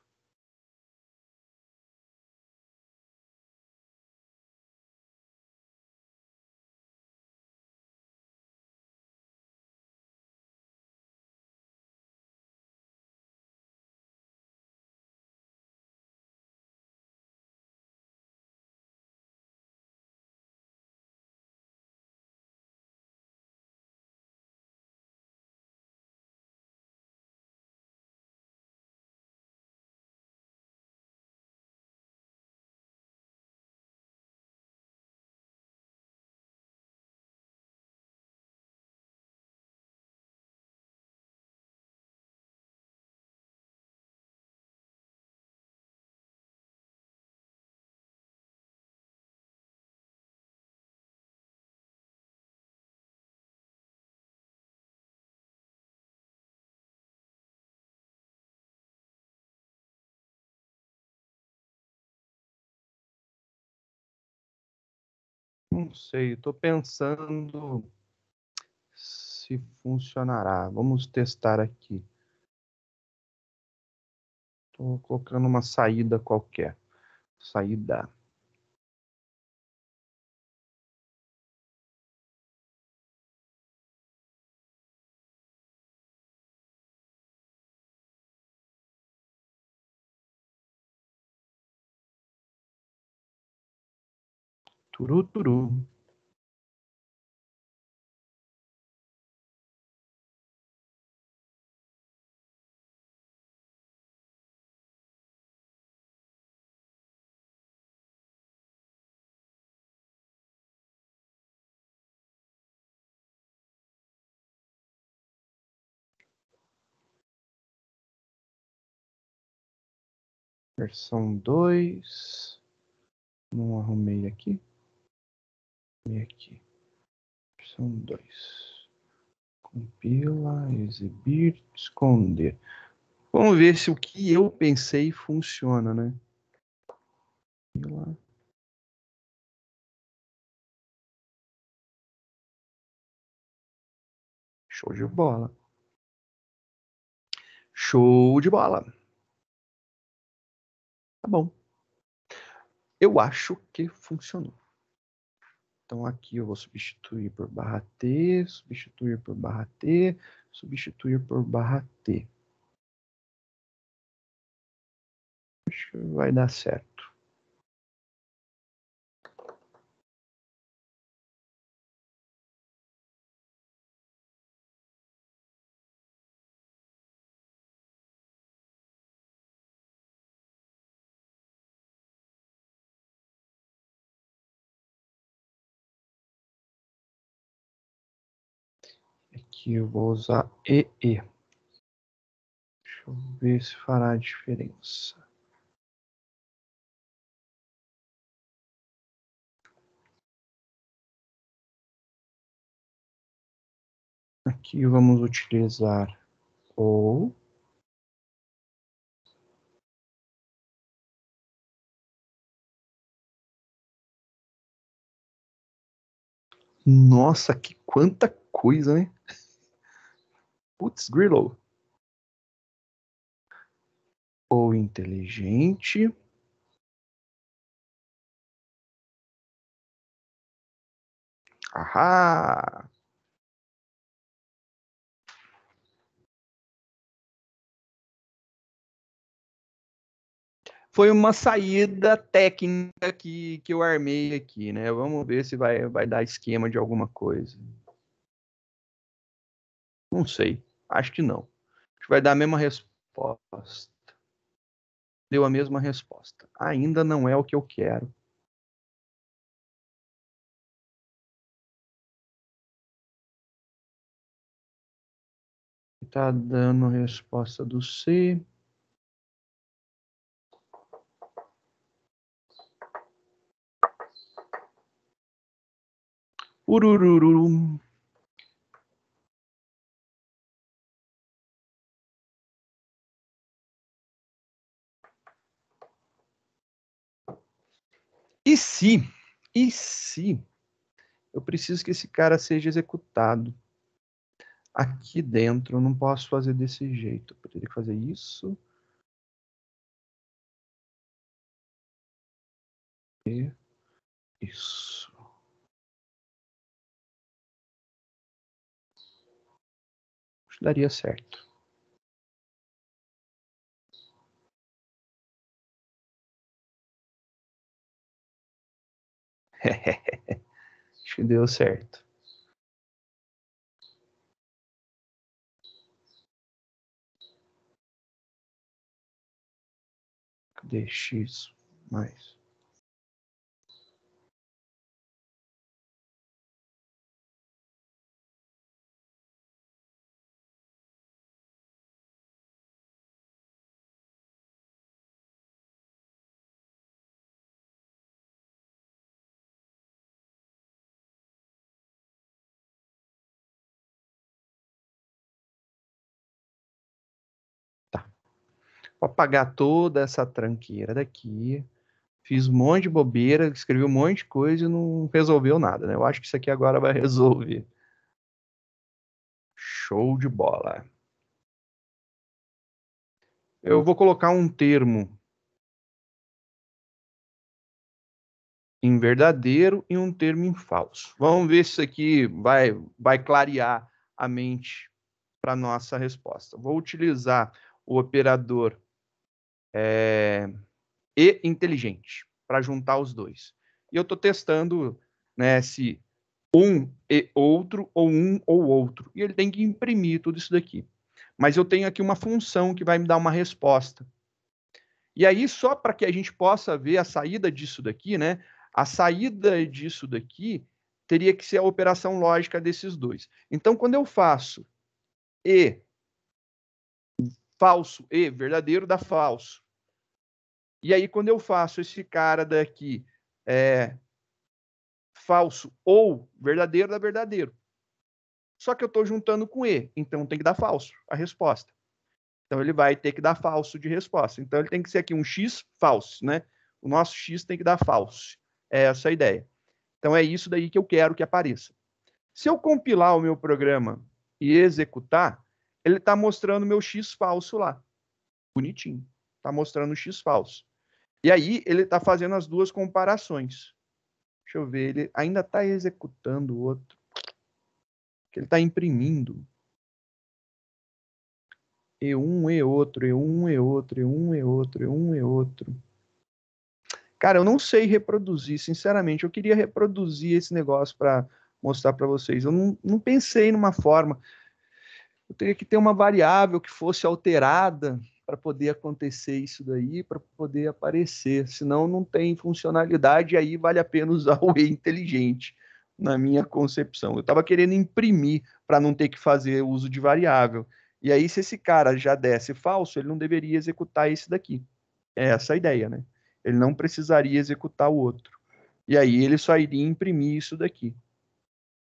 Não sei, estou pensando se funcionará. Vamos testar aqui. Estou colocando uma saída qualquer. Saída. Turu, turu. Versão 2. Não arrumei aqui. Arrumei aqui. Versão 2. Compila, exibir, esconder. Vamos ver se o que eu pensei funciona, né? Compila. Show de bola. Show de bola. Tá bom. Eu acho que funcionou. Então aqui eu vou substituir por barra T, substituir por barra T, substituir por /t. Acho que vai dar certo. Aqui eu vou usar EE. Deixa eu ver se fará diferença. Aqui vamos utilizar ou. Nossa, que quanta coisa, né? Putz, Grillo. Ou inteligente. Ahá! Foi uma saída técnica que eu armei aqui, né? Vamos ver se vai dar esquema de alguma coisa. Não sei. Acho que não. Acho que vai dar a mesma resposta. Deu a mesma resposta. Ainda não é o que eu quero. Tá dando a resposta do C. Urururu. E se eu preciso que esse cara seja executado aqui dentro, eu não posso fazer desse jeito. Eu teria que fazer isso. E isso. Acho que daria certo. Acho que deu certo. Dx mais. Tá. Vou apagar toda essa tranqueira daqui. Fiz um monte de bobeira, escrevi um monte de coisa e não resolveu nada, né? Eu acho que isso aqui agora vai resolver. Show de bola. Eu vou colocar um termo em verdadeiro e um termo em falso. Vamos ver se isso aqui vai clarear a mente para nossa resposta. Vou utilizar o operador e inteligente para juntar os dois. E eu estou testando, né, se um e outro ou um ou outro. E ele tem que imprimir tudo isso daqui. Mas eu tenho aqui uma função que vai me dar uma resposta. E aí, só para que a gente possa ver a saída disso daqui, né? A saída disso daqui teria que ser a operação lógica desses dois. Então, quando eu faço e falso e verdadeiro dá falso. E aí, quando eu faço esse cara daqui falso ou verdadeiro dá verdadeiro. Só que eu estou juntando com e, então tem que dar falso a resposta. Então ele vai ter que dar falso de resposta. Então ele tem que ser aqui um x falso, né? O nosso x tem que dar falso. É essa a ideia. Então é isso daí que eu quero que apareça. Se eu compilar o meu programa e executar, ele está mostrando o meu x falso lá. Bonitinho. Está mostrando o x falso. E aí ele está fazendo as duas comparações. Deixa eu ver, ele ainda está executando o outro. Que ele está imprimindo. E1, E outro, E1, E outro, E1, E outro, E1, E outro. Cara, eu não sei reproduzir, sinceramente. Eu queria reproduzir esse negócio para mostrar para vocês. Eu não pensei numa forma. Eu teria que ter uma variável que fosse alterada para poder acontecer isso daí, para poder aparecer. Senão não tem funcionalidade e aí vale a pena usar o E inteligente, na minha concepção. Eu estava querendo imprimir para não ter que fazer uso de variável. E aí, se esse cara já desse falso, ele não deveria executar esse daqui. É essa a ideia, né? Ele não precisaria executar o outro. E aí ele só iria imprimir isso daqui.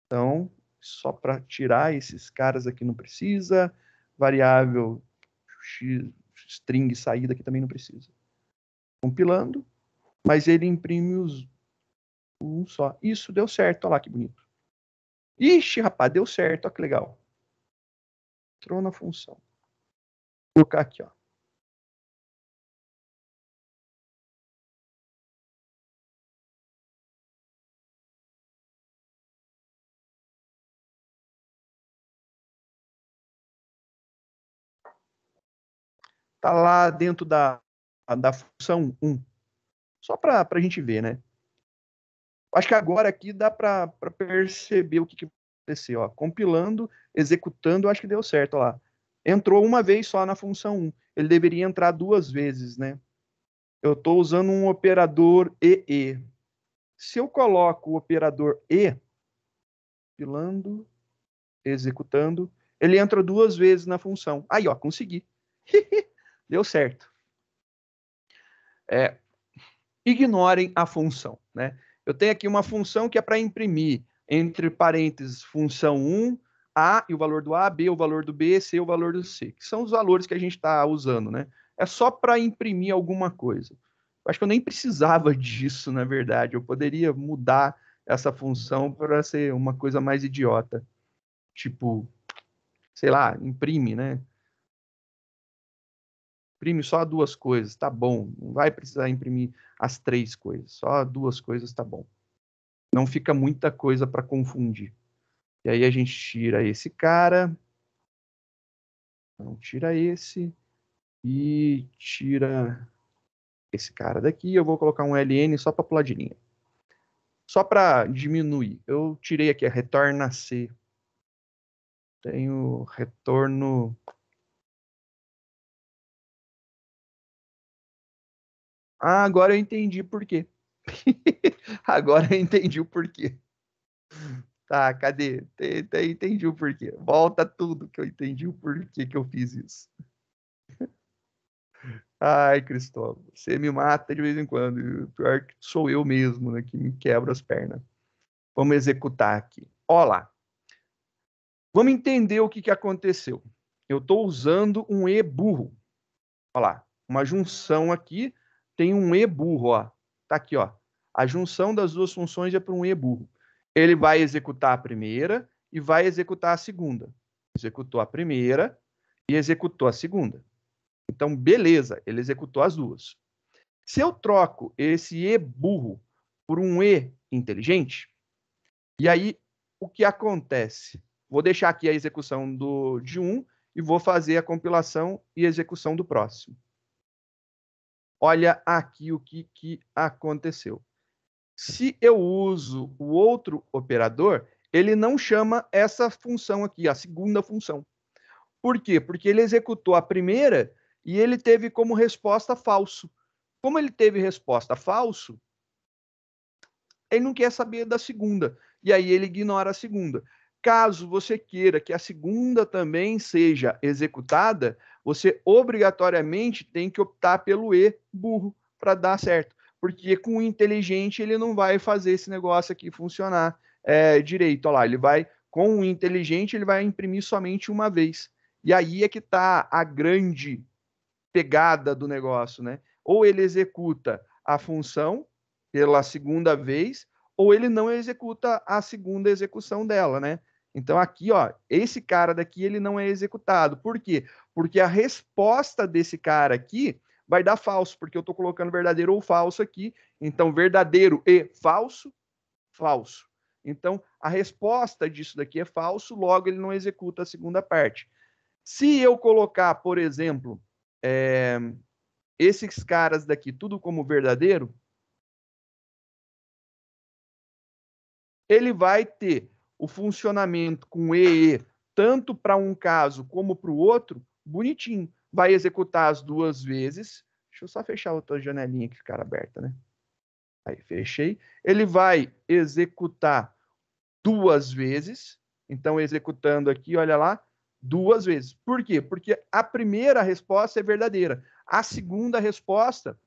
Então, só para tirar esses caras aqui não precisa. Variável string saída aqui também não precisa. Compilando, mas ele imprime um só. Isso deu certo, olha lá que bonito. Ixi, rapaz, deu certo, olha que legal. Entrou na função. Vou colocar aqui, ó. Tá lá dentro da função 1. Só para a gente ver, né? Acho que agora aqui dá para perceber o que aconteceu. Ó. Compilando, executando, acho que deu certo. Ó lá. Entrou uma vez só na função 1. Ele deveria entrar duas vezes, né? Eu estou usando um operador EE. Se eu coloco o operador E, compilando, executando, ele entra duas vezes na função. Aí, ó, consegui. Deu certo. Ignorem a função, né? Eu tenho aqui uma função que é para imprimir, entre parênteses, função 1, A e o valor do A, B, o valor do B, C, o valor do C, que são os valores que a gente está usando, né? É só para imprimir alguma coisa. Eu acho que eu nem precisava disso, na verdade. Eu poderia mudar essa função para ser uma coisa mais idiota. Tipo, sei lá, imprime, né? Imprime só duas coisas, tá bom. Não vai precisar imprimir as três coisas, só duas coisas tá bom. Não fica muita coisa para confundir. E aí a gente tira esse cara, não tira esse, e tira esse cara daqui. Eu vou colocar um LN só para pular de linha. Só para diminuir. Eu tirei aqui a retorna C. Tenho retorno. Ah, agora eu entendi por quê. Agora eu entendi o porquê. Tá, cadê? Entendi o porquê. Volta tudo que eu entendi o porquê que eu fiz isso. Ai, Cristóvão, você me mata de vez em quando. E o pior que sou eu mesmo, né, que me quebra as pernas. Vamos executar aqui. Olha lá. Vamos entender o que aconteceu. Eu estou usando um E burro. Olha lá. Uma junção aqui tem um E burro. Ó. Tá aqui, ó. A junção das duas funções é para um E burro. Ele vai executar a primeira e vai executar a segunda. Executou a primeira e executou a segunda. Então, beleza, ele executou as duas. Se eu troco esse E burro por um E inteligente, e aí o que acontece? Vou deixar aqui a execução de um e vou fazer a compilação e execução do próximo. Olha aqui o que aconteceu. Se eu uso o outro operador, ele não chama essa função aqui, a segunda função. Por quê? Porque ele executou a primeira e ele teve como resposta falso. Como ele teve resposta falso, ele não quer saber da segunda. E aí ele ignora a segunda. Caso você queira que a segunda também seja executada, você obrigatoriamente tem que optar pelo E burro para dar certo. Porque com o inteligente ele não vai fazer esse negócio aqui funcionar direito. Olha lá, ele vai, com o inteligente, ele vai imprimir somente uma vez. E aí é que está a grande pegada do negócio, né? Ou ele executa a função pela segunda vez, ou ele não executa a segunda execução dela, né? Então aqui, ó, esse cara daqui ele não é executado. Por quê? Porque a resposta desse cara aqui vai dar falso, porque eu estou colocando verdadeiro ou falso aqui. Então verdadeiro e falso, falso. Então a resposta disso daqui é falso, logo ele não executa a segunda parte. Se eu colocar, por exemplo, esses caras daqui tudo como verdadeiro, ele vai ter o funcionamento com EE, tanto para um caso como para o outro, bonitinho. Vai executar as duas vezes. Deixa eu só fechar outra janelinha que ficar aberta, né? Aí, fechei. Ele vai executar duas vezes. Então, executando aqui, olha lá, duas vezes. Por quê? Porque a primeira resposta é verdadeira. A segunda resposta,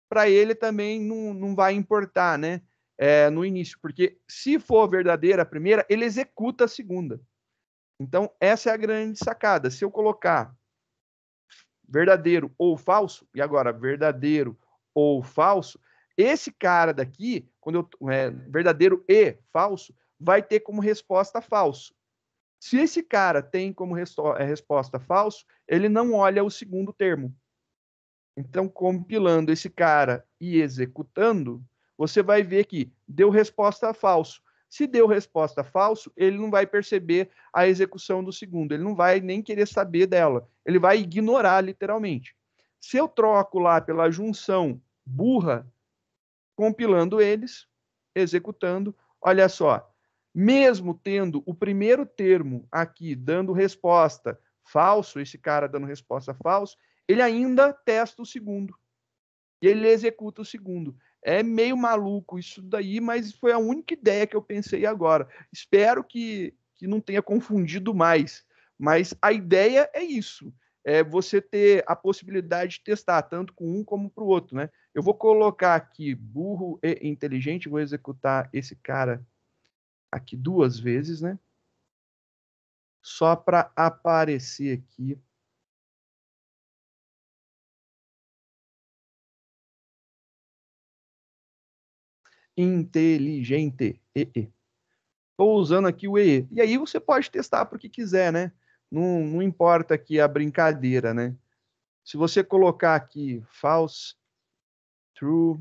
para ele também não vai importar, né? No início, porque se for verdadeira a primeira, ele executa a segunda. Então, essa é a grande sacada. Se eu colocar verdadeiro ou falso, e agora verdadeiro ou falso, esse cara daqui, quando verdadeiro e falso, vai ter como resposta falso. Se esse cara tem como resposta falso, ele não olha o segundo termo. Então, compilando esse cara e executando, você vai ver que deu resposta falso. Se deu resposta falso, ele não vai perceber a execução do segundo, ele não vai nem querer saber dela, ele vai ignorar literalmente. Se eu troco lá pela junção burra, compilando eles, executando, olha só, mesmo tendo o primeiro termo aqui dando resposta falso, esse cara dando resposta falso, ele ainda testa o segundo. E ele executa o segundo. É meio maluco isso daí, mas foi a única ideia que eu pensei agora. Espero que não tenha confundido mais. Mas a ideia é isso. É você ter a possibilidade de testar, tanto com um como para o outro, né? Eu vou colocar aqui burro e inteligente, vou executar esse cara aqui duas vezes, né? Só para aparecer aqui. Inteligente. Estou usando aqui o EE. E aí você pode testar para o que quiser, né? Não importa aqui a brincadeira, né? Se você colocar aqui false, true,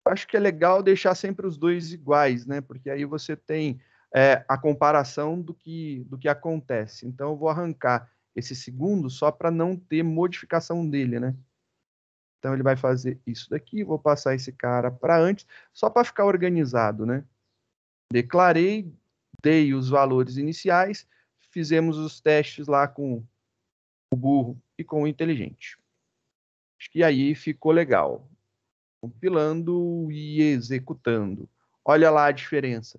acho que é legal deixar sempre os dois iguais, né? Porque aí você tem a comparação do que acontece. Então eu vou arrancar esse segundo só para não ter modificação dele, né? Então ele vai fazer isso daqui, vou passar esse cara para antes, só para ficar organizado, né? Declarei, dei os valores iniciais, fizemos os testes lá com o burro e com o inteligente. Acho que aí ficou legal. Compilando e executando. Olha lá a diferença.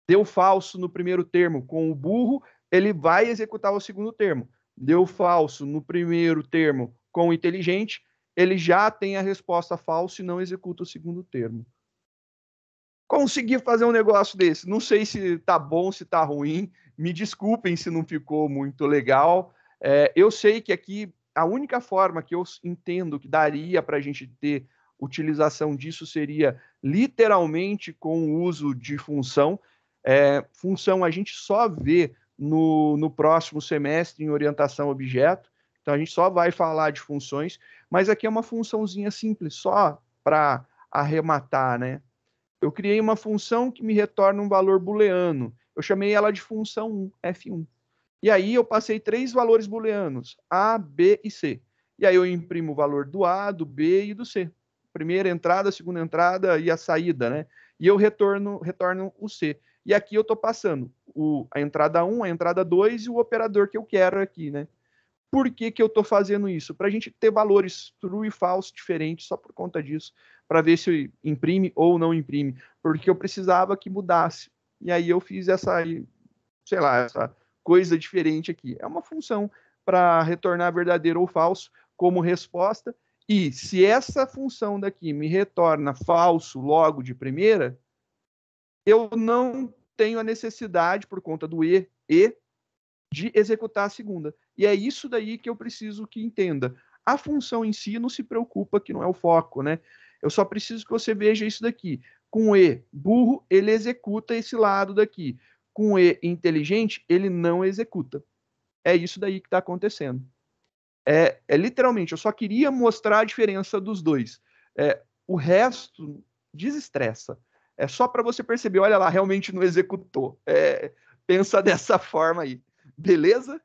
Deu falso no primeiro termo com o burro, ele vai executar o segundo termo. Deu falso no primeiro termo com o inteligente, ele já tem a resposta falso e não executa o segundo termo. Consegui fazer um negócio desse. Não sei se tá bom, se tá ruim. Me desculpem se não ficou muito legal. Eu sei que aqui a única forma que eu entendo que daria para a gente ter utilização disso seria literalmente com o uso de função. Função a gente só vê no próximo semestre em orientação a objeto. Então a gente só vai falar de funções, mas aqui é uma funçãozinha simples, só para arrematar, né? Eu criei uma função que me retorna um valor booleano. Eu chamei ela de função 1, F1. E aí eu passei 3 valores booleanos, A, B e C. E aí eu imprimo o valor do A, do B e do C. Primeira entrada, segunda entrada e a saída, né? E eu retorno o C. E aqui eu estou passando a entrada 1, a entrada 2 e o operador que eu quero aqui, né? Por que eu estou fazendo isso? Para a gente ter valores true e false diferentes só por conta disso, para ver se imprime ou não imprime, porque eu precisava que mudasse. E aí eu fiz essa coisa diferente aqui. É uma função para retornar verdadeiro ou falso como resposta, e se essa função daqui me retorna falso logo de primeira, eu não tenho a necessidade, por conta do e de executar a segunda. E é isso daí que eu preciso que entenda. A função em si não se preocupa, que não é o foco, né? Eu só preciso que você veja isso daqui. Com E burro, ele executa esse lado daqui. Com E inteligente, ele não executa. É isso daí que está acontecendo. Literalmente, eu só queria mostrar a diferença dos dois. O resto desestressa. É só para você perceber, olha lá, realmente não executou. Pensa dessa forma aí. Beleza?